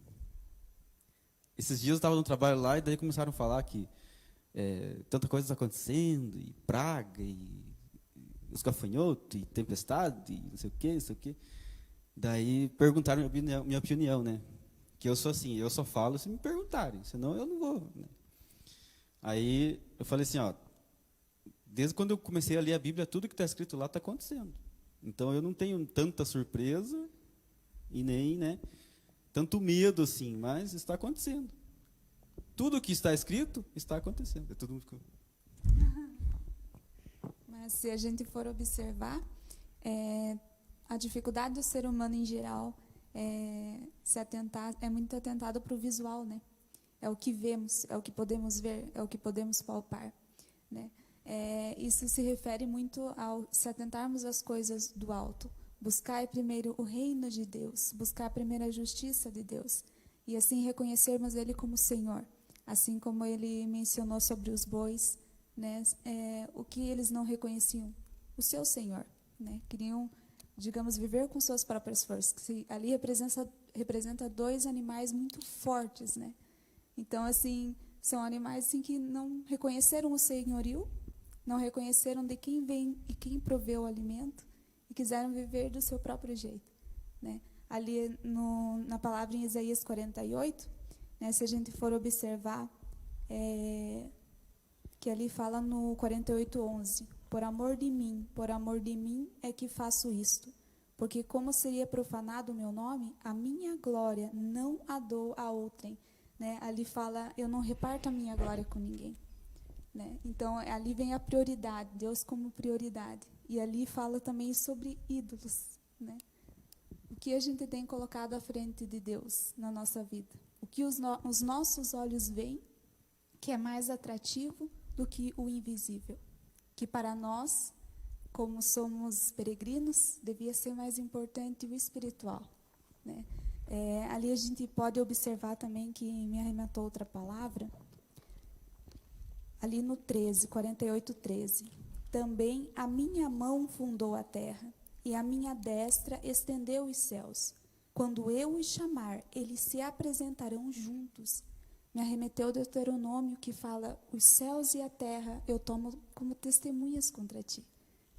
Esses dias eu estava no trabalho lá e daí começaram a falar que tanta coisa está acontecendo, e praga, e os gafanhotos, e tempestade, e não sei o quê, não sei o quê. Daí perguntaram minha opinião, né? Que eu sou assim, eu só falo se me perguntarem, senão eu não vou. Né? Aí eu falei assim, ó, desde quando eu comecei a ler a Bíblia, tudo que está escrito lá está acontecendo. Então eu não tenho tanta surpresa e nem, né, tanto medo assim, mas está acontecendo. Tudo que está escrito está acontecendo. É tudo muito... Mas se a gente for observar, a dificuldade do ser humano em geral é muito atentado para o visual, né? É o que vemos, é o que podemos ver, é o que podemos palpar, né? Isso se refere muito ao se atentarmos às coisas do alto. Buscar primeiro o reino de Deus, buscar primeiro a justiça de Deus, e assim reconhecermos Ele como Senhor, assim como Ele mencionou sobre os bois, né? O que eles não reconheciam? O seu Senhor, né? Queriam, digamos, viver com suas próprias forças. Ali representa dois animais muito fortes, né? Então, assim, são animais assim, que não reconheceram o senhorio, não reconheceram de quem vem e quem proveu o alimento, e quiseram viver do seu próprio jeito, né? Ali na palavra em Isaías 48, né, se a gente for observar, que ali fala no 48:11, por amor de mim é que faço isto, porque como seria profanado o meu nome, a minha glória não a dou a outrem, né? Ali fala, eu não reparto a minha glória com ninguém, né? Então ali vem a prioridade, Deus como prioridade. E ali fala também sobre ídolos, né? O que a gente tem colocado à frente de Deus na nossa vida? O que os nossos olhos veem, que é mais atrativo do que o invisível? Que para nós, como somos peregrinos, devia ser mais importante o espiritual, né? Ali a gente pode observar também que me arrematou outra palavra, ali no 48:13. Também a minha mão fundou a terra, e a minha destra estendeu os céus. Quando eu os chamar, eles se apresentarão juntos. Me arremeteu Deuteronômio, que fala, os céus e a terra eu tomo como testemunhas contra ti,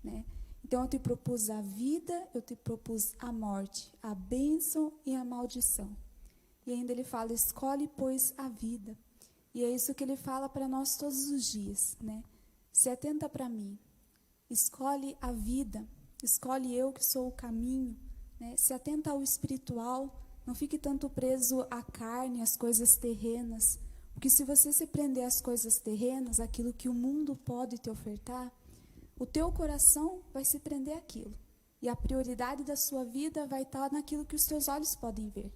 né? Então eu te propus a vida, eu te propus a morte, a bênção e a maldição. E ainda ele fala, escolhe, pois, a vida. E é isso que ele fala para nós todos os dias, né? Se atenta para mim, escolhe a vida, escolhe eu que sou o caminho, né? Se atenta ao espiritual, não fique tanto preso à carne, às coisas terrenas, porque se você se prender às coisas terrenas, aquilo que o mundo pode te ofertar, o teu coração vai se prender àquilo, e a prioridade da sua vida vai estar naquilo que os teus olhos podem ver.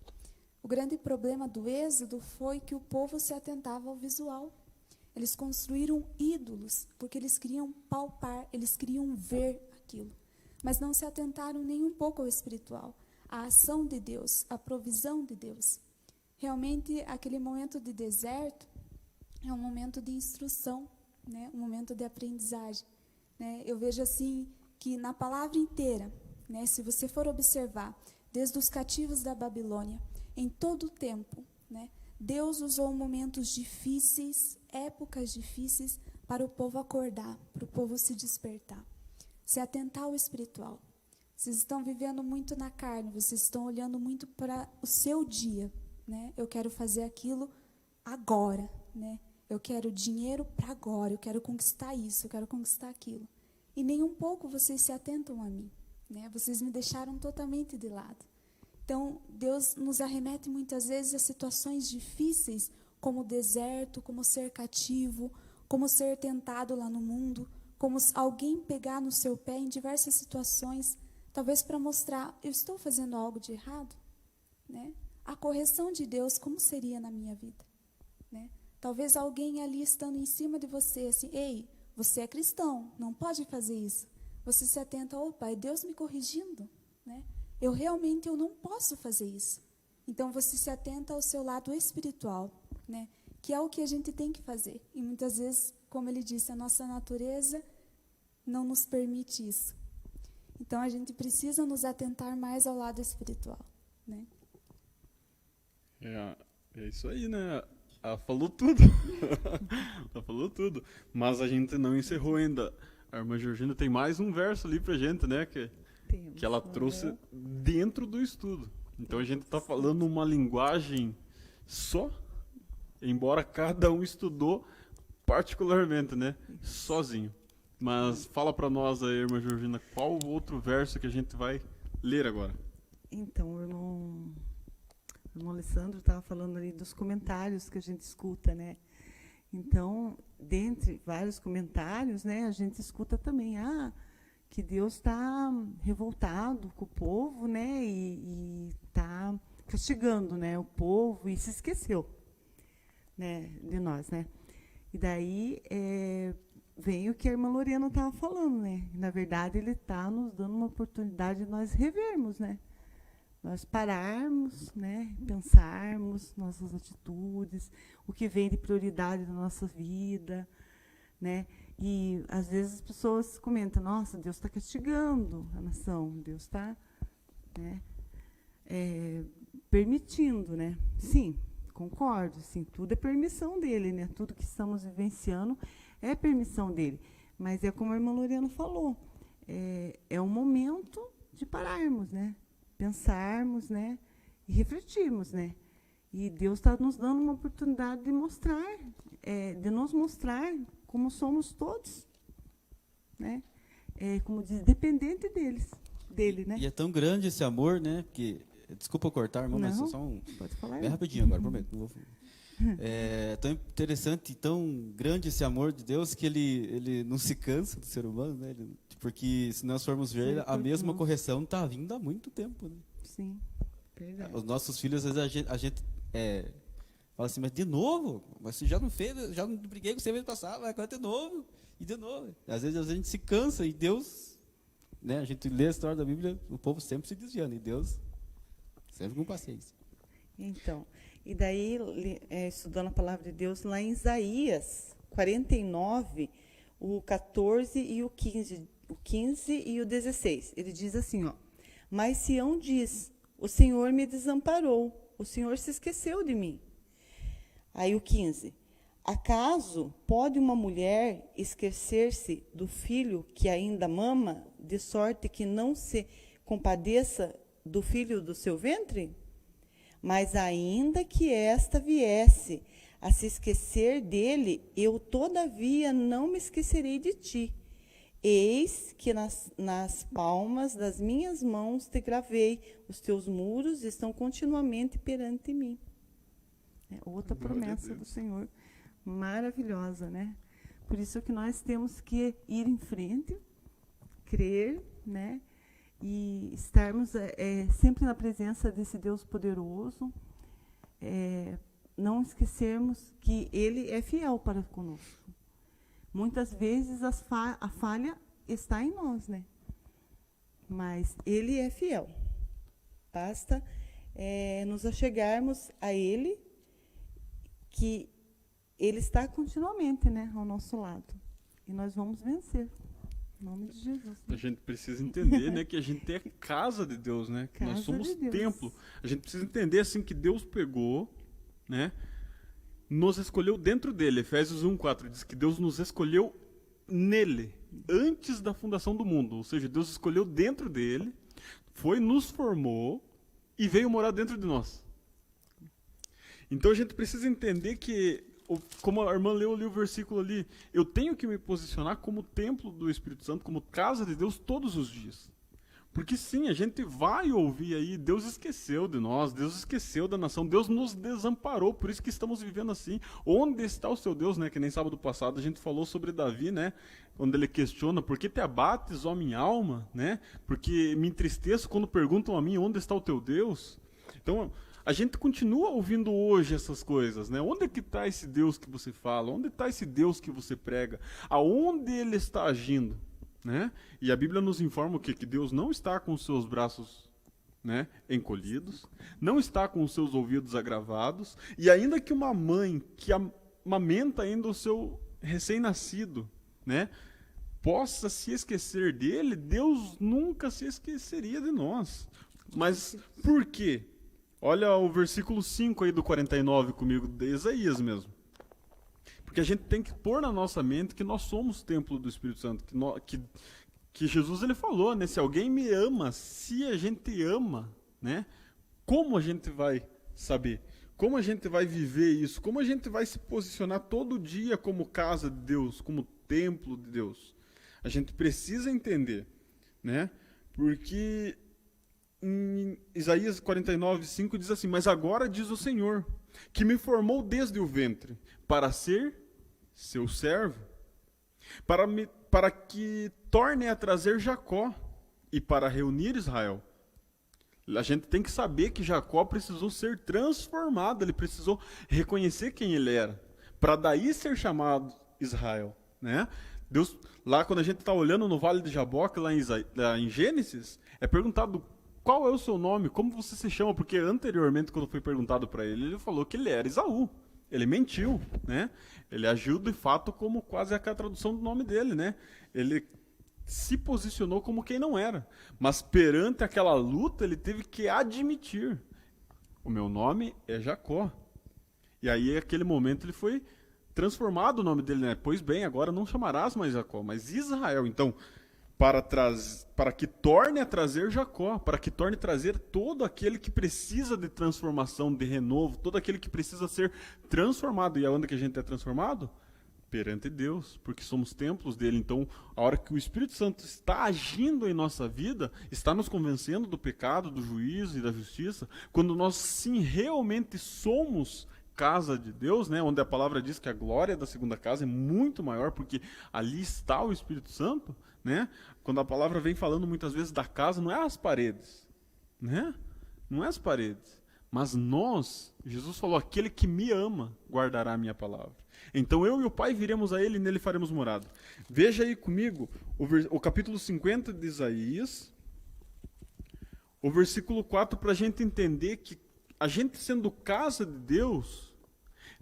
O grande problema do Êxodo foi que o povo se atentava ao visual. Eles construíram ídolos, porque eles queriam palpar, eles queriam ver aquilo. Mas não se atentaram nem um pouco ao espiritual, à ação de Deus, à provisão de Deus. Realmente, aquele momento de deserto é um momento de instrução, né? Um momento de aprendizagem, né? Eu vejo assim, que na palavra inteira, né? Se você for observar, desde os cativos da Babilônia, em todo o tempo, né? Deus usou momentos difíceis, épocas difíceis, para o povo acordar, para o povo se despertar, se atentar ao espiritual. Vocês estão vivendo muito na carne, vocês estão olhando muito para o seu dia, né? Eu quero fazer aquilo agora, né? Eu quero dinheiro para agora, eu quero conquistar isso, eu quero conquistar aquilo. E nem um pouco vocês se atentam a mim, né? Vocês me deixaram totalmente de lado. Então, Deus nos arremete muitas vezes a situações difíceis, como o deserto, como ser cativo, como ser tentado lá no mundo, como alguém pegar no seu pé em diversas situações, talvez para mostrar, eu estou fazendo algo de errado, né? A correção de Deus, como seria na minha vida, né? Talvez alguém ali estando em cima de você, assim, ei, você é cristão, não pode fazer isso. Você se atenta, opa, é Deus me corrigindo, né? Eu não posso fazer isso. Então, você se atenta ao seu lado espiritual, né? Que é o que a gente tem que fazer. E muitas vezes, como ele disse, a nossa natureza não nos permite isso. Então, a gente precisa nos atentar mais ao lado espiritual, né? É isso aí, né? Ela falou tudo. Ela falou tudo. Mas a gente não encerrou ainda. A irmã Georgina tem mais um verso ali pra gente, né? Que ela trouxe dentro do estudo. Então a gente está falando uma linguagem só, embora cada um estudou particularmente, né? Sozinho. Mas fala para nós aí, irmã Georgina, qual o outro verso que a gente vai ler agora? Então, o irmão Alessandro estava falando ali dos comentários que a gente escuta, né? Então, dentre vários comentários, né, a gente escuta também, que Deus está revoltado com o povo, né, e está castigando, né, o povo, e se esqueceu, né, de nós, né. E daí vem o que a irmã Lorena estava falando, né. Na verdade, ele está nos dando uma oportunidade de nós revermos, né, nós pararmos, né, pensarmos nossas atitudes, o que vem de prioridade na nossa vida, né. E, às vezes, as pessoas comentam, nossa, Deus está castigando a nação, Deus está, né, permitindo, né. Sim, concordo, sim, tudo é permissão dele, né, tudo que estamos vivenciando é permissão dele. Mas é como a irmã Lorena falou, é um momento de pararmos, né, pensarmos, né, e refletirmos, né. E Deus está nos dando uma oportunidade de mostrar, de nos mostrar como somos todos, né? Como diz, dependente dele, né? E é tão grande esse amor, né? Que, desculpa cortar, irmão, mas só pode falar. Bem rapidinho agora, prometo. Não vou... É tão interessante e tão grande esse amor de Deus que ele não se cansa do ser humano, né? Porque se nós formos ver, a mesma correção está vindo há muito tempo, né? Sim, verdade. Os nossos filhos, às vezes, a gente fala assim, mas de novo? Mas você já não fez, já não briguei com você mês passado, vai agora de novo, e de novo. Às vezes a gente se cansa e Deus, né, a gente lê a história da Bíblia, o povo sempre se desviando, e Deus sempre com paciência. Então, e daí, estudando a palavra de Deus, lá em Isaías 49, o 14 e o 15 e o 16, ele diz assim, mas Sião diz, o Senhor me desamparou, o Senhor se esqueceu de mim. Aí o 15. Acaso pode uma mulher esquecer-se do filho que ainda mama, de sorte que não se compadeça do filho do seu ventre? Mas ainda que esta viesse a se esquecer dele, eu todavia não me esquecerei de ti. Eis que nas palmas das minhas mãos te gravei, os teus muros estão continuamente perante mim. Outra promessa do Senhor, maravilhosa, né? Por isso que nós temos que ir em frente, crer, né? E estarmos sempre na presença desse Deus poderoso, não esquecermos que Ele é fiel para conosco. Muitas vezes a falha está em nós, né? Mas Ele é fiel. Basta nos achegarmos a Ele, que Ele está continuamente, né, ao nosso lado. E nós vamos vencer. Em nome de Jesus. A gente precisa entender, né, que a gente é casa de Deus, né? Que nós somos templo. A gente precisa entender assim que Deus pegou, né? Nos escolheu dentro dele. Efésios 1:4 diz que Deus nos escolheu nele, antes da fundação do mundo. Ou seja, Deus escolheu dentro dele, nos formou e veio morar dentro de nós. Então a gente precisa entender que, como a irmã leu ali o versículo ali, eu tenho que me posicionar como templo do Espírito Santo, como casa de Deus todos os dias. Porque sim, a gente vai ouvir aí, Deus esqueceu de nós, Deus esqueceu da nação, Deus nos desamparou, por isso que estamos vivendo assim. Onde está o seu Deus, né? Que nem sábado passado a gente falou sobre Davi, né? Quando ele questiona, por que te abates, ó minha alma, né? Porque me entristeço quando perguntam a mim, onde está o teu Deus? Então, a gente continua ouvindo hoje essas coisas, né? Onde é que está esse Deus que você fala? Onde está esse Deus que você prega? Aonde ele está agindo? Né? E a Bíblia nos informa o quê? Que Deus não está com os seus braços né, encolhidos, não está com os seus ouvidos agravados, e ainda que uma mãe que amamenta ainda o seu recém-nascido, né, possa se esquecer dele, Deus nunca se esqueceria de nós. Mas por quê? Olha o versículo 5 aí do 49 comigo, de Isaías mesmo. Porque a gente tem que pôr na nossa mente que nós somos templo do Espírito Santo, que Jesus ele falou, né? Se alguém me ama, se a gente ama, né? Como a gente vai saber? Como a gente vai viver isso? Como a gente vai se posicionar todo dia como casa de Deus, como templo de Deus? A gente precisa entender, né? Porque em Isaías 49:5 diz assim: mas agora diz o Senhor, que me formou desde o ventre, para ser seu servo, para que torne a trazer Jacó e para reunir Israel. A gente tem que saber que Jacó precisou ser transformado, ele precisou reconhecer quem ele era, para daí ser chamado Israel, né? Deus, lá quando a gente está olhando no Vale de Jaboque, lá em Gênesis, é perguntado qual é o seu nome, como você se chama, porque anteriormente, quando foi perguntado para ele, ele falou que ele era Esaú. Ele mentiu, né? Ele agiu de fato como quase a tradução do nome dele, né? Ele se posicionou como quem não era. Mas perante aquela luta, ele teve que admitir: o meu nome é Jacó. E aí, naquele momento, ele foi transformado o nome dele, né? Pois bem, agora não chamarás mais Jacó, mas Israel. Então, para que torne a trazer Jacó, para que torne a trazer todo aquele que precisa de transformação, de renovo, todo aquele que precisa ser transformado. E aonde que a gente é transformado? Perante Deus, porque somos templos dele. Então, a hora que o Espírito Santo está agindo em nossa vida, está nos convencendo do pecado, do juízo e da justiça, quando nós sim realmente somos casa de Deus, né, onde a palavra diz que a glória da segunda casa é muito maior, porque ali está o Espírito Santo, né? Quando a palavra vem falando muitas vezes da casa, não é as paredes, né? Não é as paredes, mas nós, Jesus falou, aquele que me ama guardará a minha palavra. Então eu e o Pai viremos a ele e nele faremos morada. Veja aí comigo o capítulo 50 de Isaías, o versículo 4, para a gente entender que a gente sendo casa de Deus,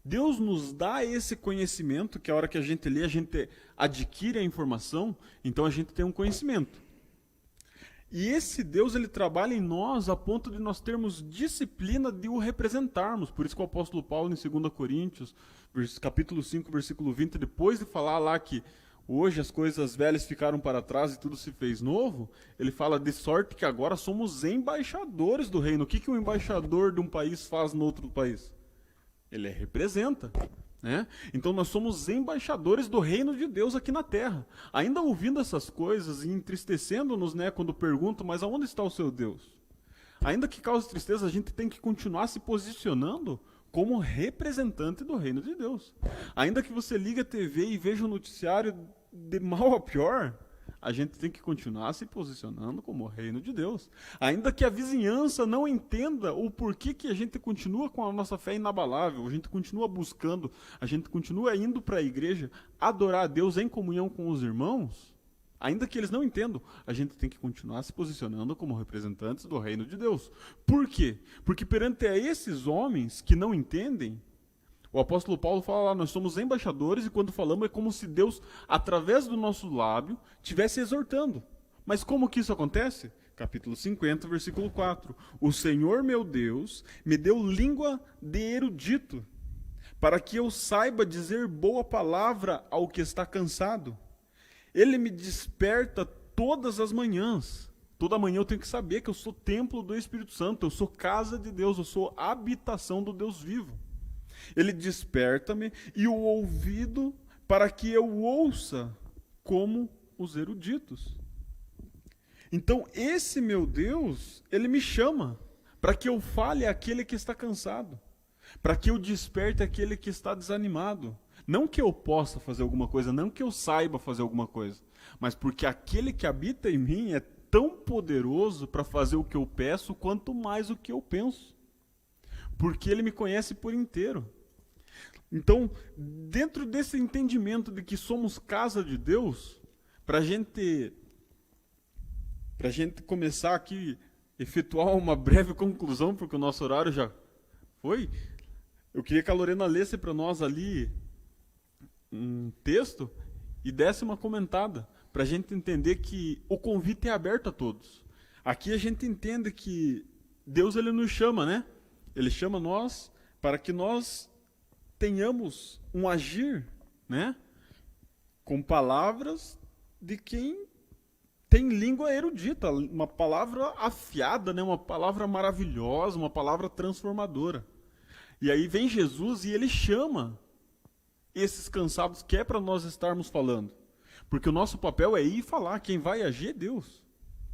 Deus nos dá esse conhecimento, que a hora que a gente lê, a gente adquire a informação, então a gente tem um conhecimento. E esse Deus, ele trabalha em nós a ponto de nós termos disciplina de o representarmos. Por isso que o apóstolo Paulo, em 2 Coríntios, capítulo 5, versículo 20, depois de falar lá que hoje as coisas velhas ficaram para trás e tudo se fez novo, ele fala de sorte que agora somos embaixadores do reino. O que um embaixador de um país faz no outro país? Ele representa, né? Então nós somos embaixadores do reino de Deus aqui na terra. Ainda ouvindo essas coisas e entristecendo-nos, né, quando perguntam, mas aonde está o seu Deus? Ainda que cause tristeza, a gente tem que continuar se posicionando como representante do reino de Deus. Ainda que você ligue a TV e veja o noticiário de mal a pior, a gente tem que continuar se posicionando como reino de Deus. Ainda que a vizinhança não entenda o porquê que a gente continua com a nossa fé inabalável, a gente continua buscando, a gente continua indo para a igreja adorar a Deus em comunhão com os irmãos, ainda que eles não entendam, a gente tem que continuar se posicionando como representantes do reino de Deus. Por quê? Porque perante a esses homens que não entendem, o apóstolo Paulo fala lá, nós somos embaixadores, e quando falamos é como se Deus, através do nosso lábio, estivesse exortando. Mas como que isso acontece? Capítulo 50, versículo 4. O Senhor meu Deus me deu língua de erudito, para que eu saiba dizer boa palavra ao que está cansado. Ele me desperta todas as manhãs. Toda manhã eu tenho que saber que eu sou templo do Espírito Santo, eu sou casa de Deus, eu sou habitação do Deus vivo. Ele desperta-me e o ouvido para que eu ouça como os eruditos. Então, esse meu Deus, ele me chama para que eu fale àquele que está cansado, para que eu desperte aquele que está desanimado. Não que eu possa fazer alguma coisa, não que eu saiba fazer alguma coisa, mas porque aquele que habita em mim é tão poderoso para fazer o que eu peço, quanto mais o que eu penso. Porque ele me conhece por inteiro. Então, dentro desse entendimento de que somos casa de Deus, para a gente começar aqui efetuar uma breve conclusão, porque o nosso horário já foi. Eu queria que a Lorena lesse para nós ali um texto e desse uma comentada, para a gente entender que o convite é aberto a todos. Aqui a gente entende que Deus ele nos chama, né? Ele chama nós para que nós tenhamos um agir, né? Com palavras de quem tem língua erudita, uma palavra afiada, né? Uma palavra maravilhosa, uma palavra transformadora. E aí vem Jesus e ele chama esses cansados que é para nós estarmos falando. Porque o nosso papel é ir falar, quem vai agir é Deus,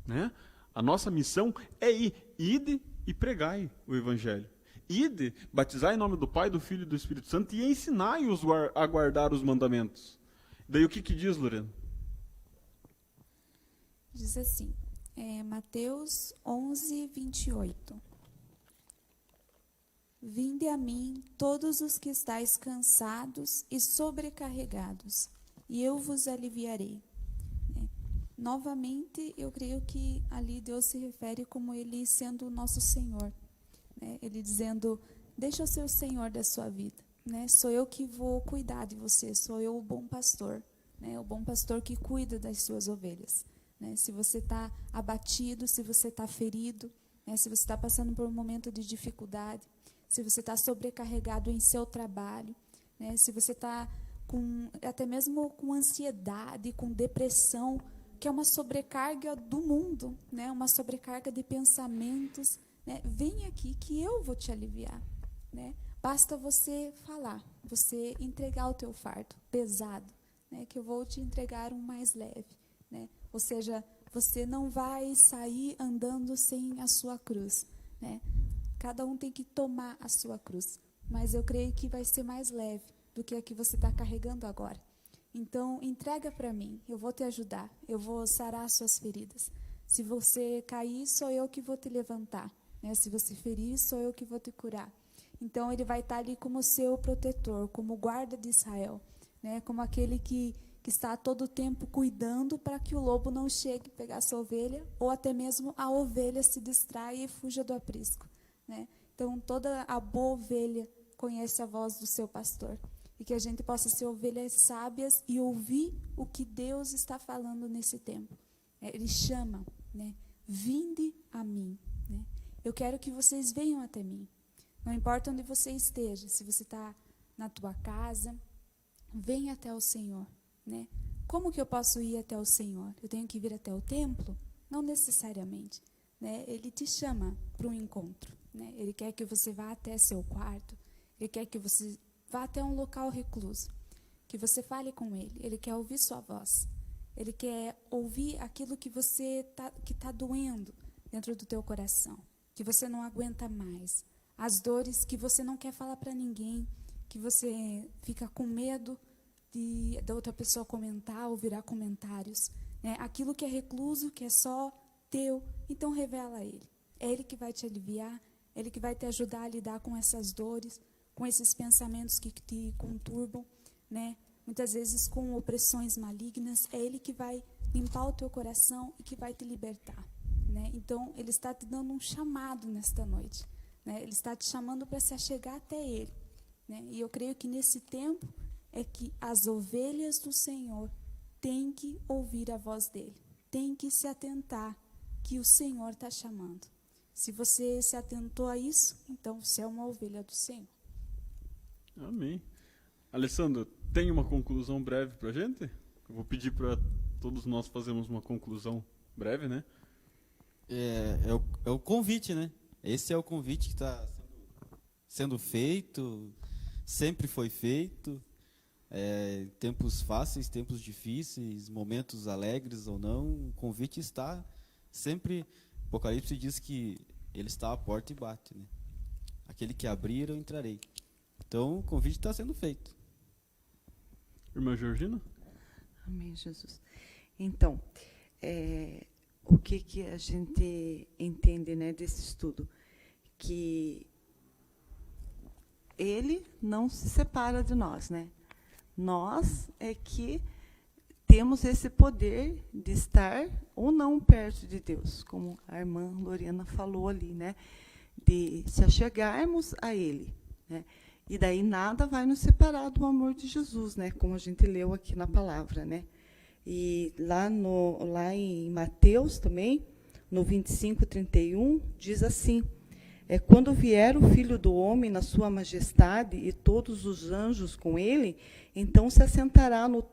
né? A nossa missão é ir, ide e pregai o Evangelho. Ide, batizai em nome do Pai, do Filho e do Espírito Santo e ensinai-os a guardar os mandamentos. Daí o que diz, Lorena? Diz assim, Mateus 11, 28. Vinde a mim todos os que estáis cansados e sobrecarregados, e eu vos aliviarei. Novamente, eu creio que ali Deus se refere como Ele sendo o nosso Senhor. Ele dizendo, deixa eu ser o Senhor da sua vida. Sou eu que vou cuidar de você, sou eu o bom pastor. O bom pastor que cuida das suas ovelhas. Se você está abatido, se você está ferido, se você está passando por um momento de dificuldade, se você está sobrecarregado em seu trabalho, se você está até mesmo com ansiedade, com depressão, que é uma sobrecarga do mundo, uma sobrecarga de pensamentos, vem aqui que eu vou te aliviar. Basta você falar, você entregar o teu fardo pesado, que eu vou te entregar um mais leve. Ou seja, você não vai sair andando sem a sua cruz. Cada um tem que tomar a sua cruz, mas eu creio que vai ser mais leve do que a que você está carregando agora. Então, entrega para mim, eu vou te ajudar, eu vou sarar as suas feridas. Se você cair, sou eu que vou te levantar. Se você ferir, sou eu que vou te curar. Então, ele vai estar ali como seu protetor, como guarda de Israel, como aquele que está a todo tempo cuidando para que o lobo não chegue a pegar a sua ovelha, ou até mesmo a ovelha se distraia e fuja do aprisco. Então, toda a boa ovelha conhece a voz do seu pastor. E que a gente possa ser ovelhas sábias e ouvir o que Deus está falando nesse tempo. Ele chama, vinde a mim. Eu quero que vocês venham até mim. Não importa onde você esteja, se você está na tua casa, venha até o Senhor. Como que eu posso ir até o Senhor? Eu tenho que vir até o templo? Não necessariamente. Ele te chama para um encontro. Ele quer que você vá até seu quarto. Ele quer que você vá até um local recluso, que você fale com Ele. Ele quer ouvir sua voz. Ele quer ouvir aquilo que que está doendo dentro do teu coração, que você não aguenta mais. As dores que você não quer falar para ninguém, que você fica com medo da outra pessoa comentar ou virar comentários. Aquilo que é recluso, que é só teu, então revela a Ele. É Ele que vai te aliviar, é Ele que vai te ajudar a lidar com essas dores, com esses pensamentos que te conturbam, muitas vezes com opressões malignas. É Ele que vai limpar o teu coração e que vai te libertar. Então, Ele está te dando um chamado nesta noite. Ele está te chamando para se achegar até Ele. E eu creio que nesse tempo é que as ovelhas do Senhor têm que ouvir a voz dEle, têm que se atentar que o Senhor está chamando. Se você se atentou a isso, então você é uma ovelha do Senhor. Amém. Alessandro, tem uma conclusão breve para a gente? Eu vou pedir para todos nós fazermos uma conclusão breve, É o convite, Esse é o convite que está sendo feito, sempre foi feito, tempos fáceis, tempos difíceis, momentos alegres ou não, o convite está sempre. Apocalipse diz que Ele está à porta e bate. Aquele que abrir, eu entrarei. Então, o convite está sendo feito. Irmã Georgina? Amém, Jesus. Então, o que a gente entende desse estudo? Que Ele não se separa de nós. Nós é que temos esse poder de estar ou não perto de Deus, como a irmã Lorena falou ali, né? De se achegarmos a Ele, né? E daí nada vai nos separar do amor de Jesus, né? Como a gente leu aqui na palavra, né? E lá em Mateus também, no 25:31, diz assim: quando vier o Filho do Homem na sua majestade e todos os anjos com ele, então se assentará no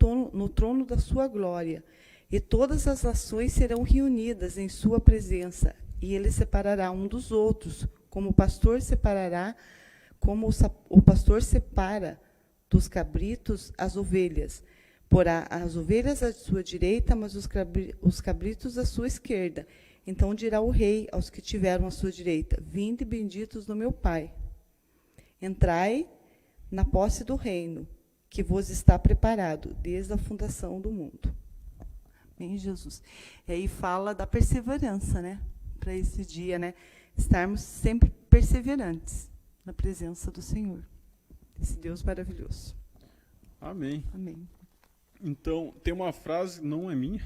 trono da sua glória, e todas as nações serão reunidas em sua presença, e ele separará um dos outros, como o pastor separa dos cabritos as ovelhas. Porá as ovelhas à sua direita, mas os cabritos à sua esquerda. Então dirá o rei aos que tiveram à sua direita: vinde benditos do meu Pai, entrai na posse do reino que vos está preparado desde a fundação do mundo. Amém, Jesus. E aí fala da perseverança, né? Para esse dia, né? Estarmos sempre perseverantes na presença do Senhor. Esse Deus maravilhoso. Amém. Amém. Então, tem uma frase, não é minha,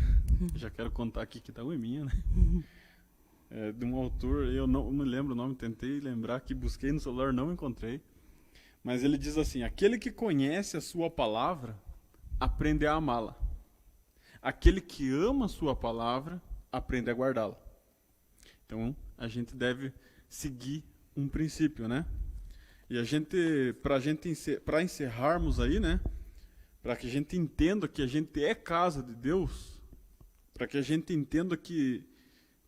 já quero contar aqui que não é minha, né? De um autor, eu não me lembro o nome, tentei lembrar, que busquei no celular, não encontrei. Mas ele diz assim: aquele que conhece a sua palavra, aprende a amá-la. Aquele que ama a sua palavra, aprende a guardá-la. Então, a gente deve seguir um princípio, né? E para encerrarmos aí, né? Para que a gente entenda que a gente é casa de Deus, para que a gente entenda que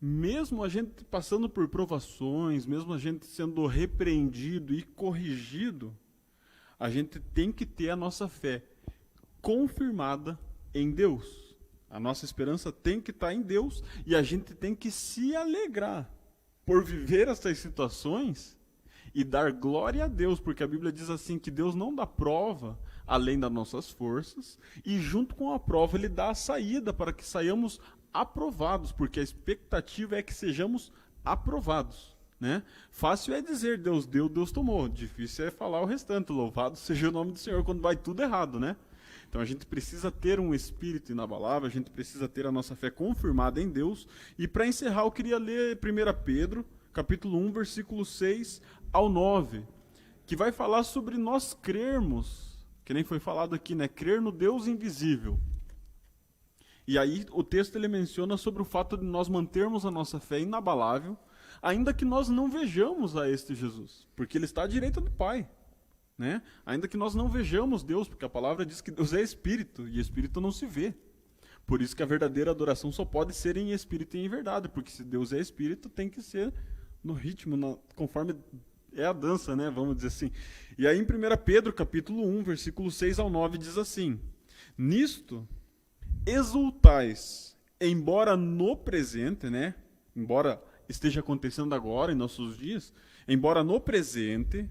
mesmo a gente passando por provações, mesmo a gente sendo repreendido e corrigido, a gente tem que ter a nossa fé confirmada em Deus. A nossa esperança tem que estar em Deus e a gente tem que se alegrar por viver essas situações e dar glória a Deus, porque a Bíblia diz assim que Deus não dá prova além das nossas forças, e junto com a prova ele dá a saída para que saiamos aprovados, porque a expectativa é que sejamos aprovados, né? Fácil é dizer Deus deu, Deus tomou, difícil é falar o restante, louvado seja o nome do Senhor, quando vai tudo errado, né? Então a gente precisa ter um espírito inabalável, a gente precisa ter a nossa fé confirmada em Deus, e para encerrar eu queria ler 1 Pedro, capítulo 1, versículo 6 ao 9, que vai falar sobre nós crermos, que nem foi falado aqui, né? Crer no Deus invisível. E aí o texto ele menciona sobre o fato de nós mantermos a nossa fé inabalável, ainda que nós não vejamos a este Jesus, porque ele está à direita do Pai, né? Ainda que nós não vejamos Deus, porque a palavra diz que Deus é espírito, e espírito não se vê. Por isso que a verdadeira adoração só pode ser em espírito e em verdade, porque se Deus é espírito, tem que ser no ritmo, conforme é a dança, né? Vamos dizer assim. E aí em 1 Pedro, capítulo 1, versículo 6 ao 9, diz assim: nisto exultais, embora no presente, né? Embora esteja acontecendo agora, em nossos dias, embora no presente,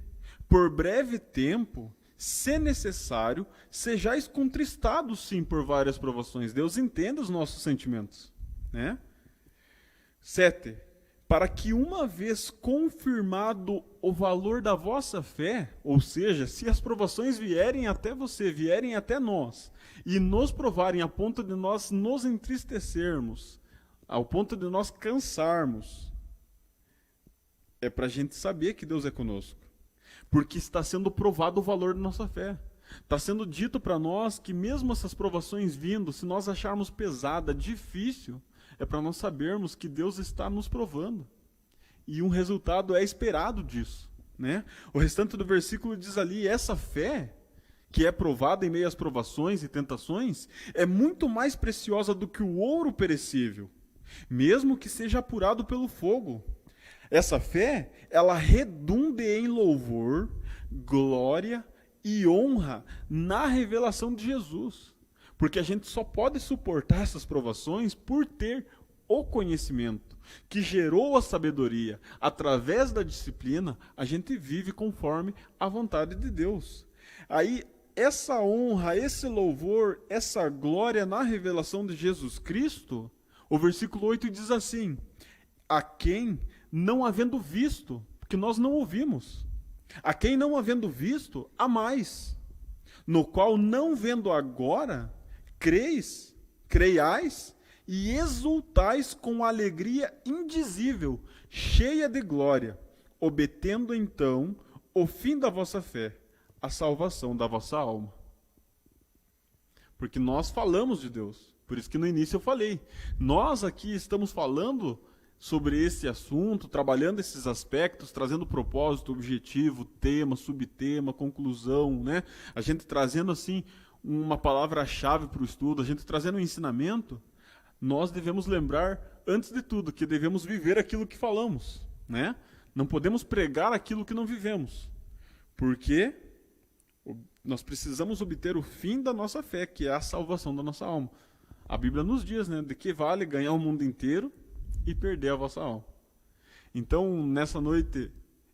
por breve tempo, se necessário, sejais contristados sim por várias provações. Deus entende os nossos sentimentos, né? 7. Para que uma vez confirmado o valor da vossa fé, ou seja, se as provações vierem até você, vierem até nós, e nos provarem a ponto de nós nos entristecermos, ao ponto de nós cansarmos, é para a gente saber que Deus é conosco. Porque está sendo provado o valor da nossa fé. Está sendo dito para nós que mesmo essas provações vindo, se nós acharmos pesada, difícil, é para nós sabermos que Deus está nos provando. E um resultado é esperado disso, né? O restante do versículo diz ali: essa fé, que é provada em meio às provações e tentações, é muito mais preciosa do que o ouro perecível, mesmo que seja apurado pelo fogo. Essa fé, ela redunda em louvor, glória e honra na revelação de Jesus. Porque a gente só pode suportar essas provações por ter o conhecimento que gerou a sabedoria. Através da disciplina, a gente vive conforme a vontade de Deus. Aí, essa honra, esse louvor, essa glória na revelação de Jesus Cristo, o versículo 8 diz assim: a quem não havendo visto, porque nós não ouvimos, a quem não havendo visto, há mais, no qual não vendo agora, creis Creiais e exultais com alegria indizível, cheia de glória, obtendo então o fim da vossa fé, a salvação da vossa alma. Porque nós falamos de Deus. Por isso que no início eu falei. Nós aqui estamos falando sobre esse assunto, trabalhando esses aspectos, trazendo propósito, objetivo, tema, subtema, conclusão, né? A gente trazendo assim uma palavra-chave para o estudo, a gente trazendo um ensinamento. Nós devemos lembrar, antes de tudo, que devemos viver aquilo que falamos, né? Não podemos pregar aquilo que não vivemos. Porque nós precisamos obter o fim da nossa fé, que é a salvação da nossa alma. A Bíblia nos diz, né, de que vale ganhar o mundo inteiro e perder a vossa alma. Então, nessa noite,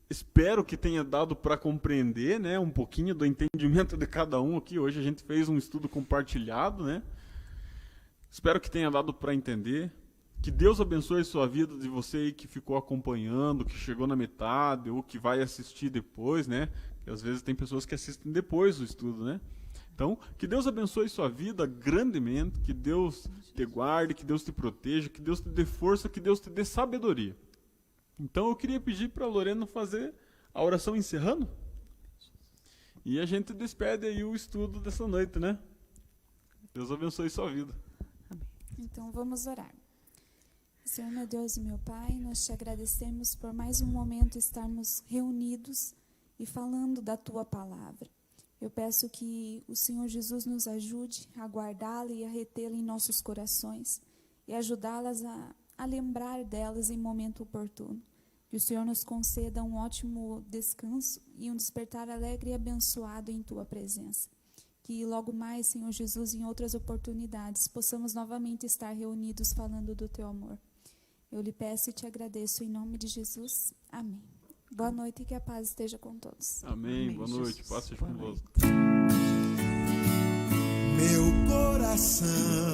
espero que tenha dado para compreender, né, um pouquinho do entendimento de cada um aqui. Hoje a gente fez um estudo compartilhado, né? Espero que tenha dado para entender. Que Deus abençoe a sua vida, de você aí que ficou acompanhando, que chegou na metade, ou que vai assistir depois, né? Porque às vezes tem pessoas que assistem depois do estudo, né? Então, que Deus abençoe sua vida grandemente, que Deus te guarde, que Deus te proteja, que Deus te dê força, que Deus te dê sabedoria. Então, eu queria pedir para a Lorena fazer a oração encerrando. E a gente despede aí o estudo dessa noite, né? Deus abençoe sua vida. Então, vamos orar. Senhor, meu Deus e meu Pai, nós te agradecemos por mais um momento estarmos reunidos e falando da Tua palavra. Eu peço que o Senhor Jesus nos ajude a guardá-la e a retê-la em nossos corações e ajudá-las a lembrar delas em momento oportuno. Que o Senhor nos conceda um ótimo descanso e um despertar alegre e abençoado em Tua presença. Que logo mais, Senhor Jesus, em outras oportunidades, possamos novamente estar reunidos falando do Teu amor. Eu lhe peço e te agradeço em nome de Jesus. Amém. Boa noite e que a paz esteja com todos. Amém. Boa noite. Paz seja convosco. Meu coração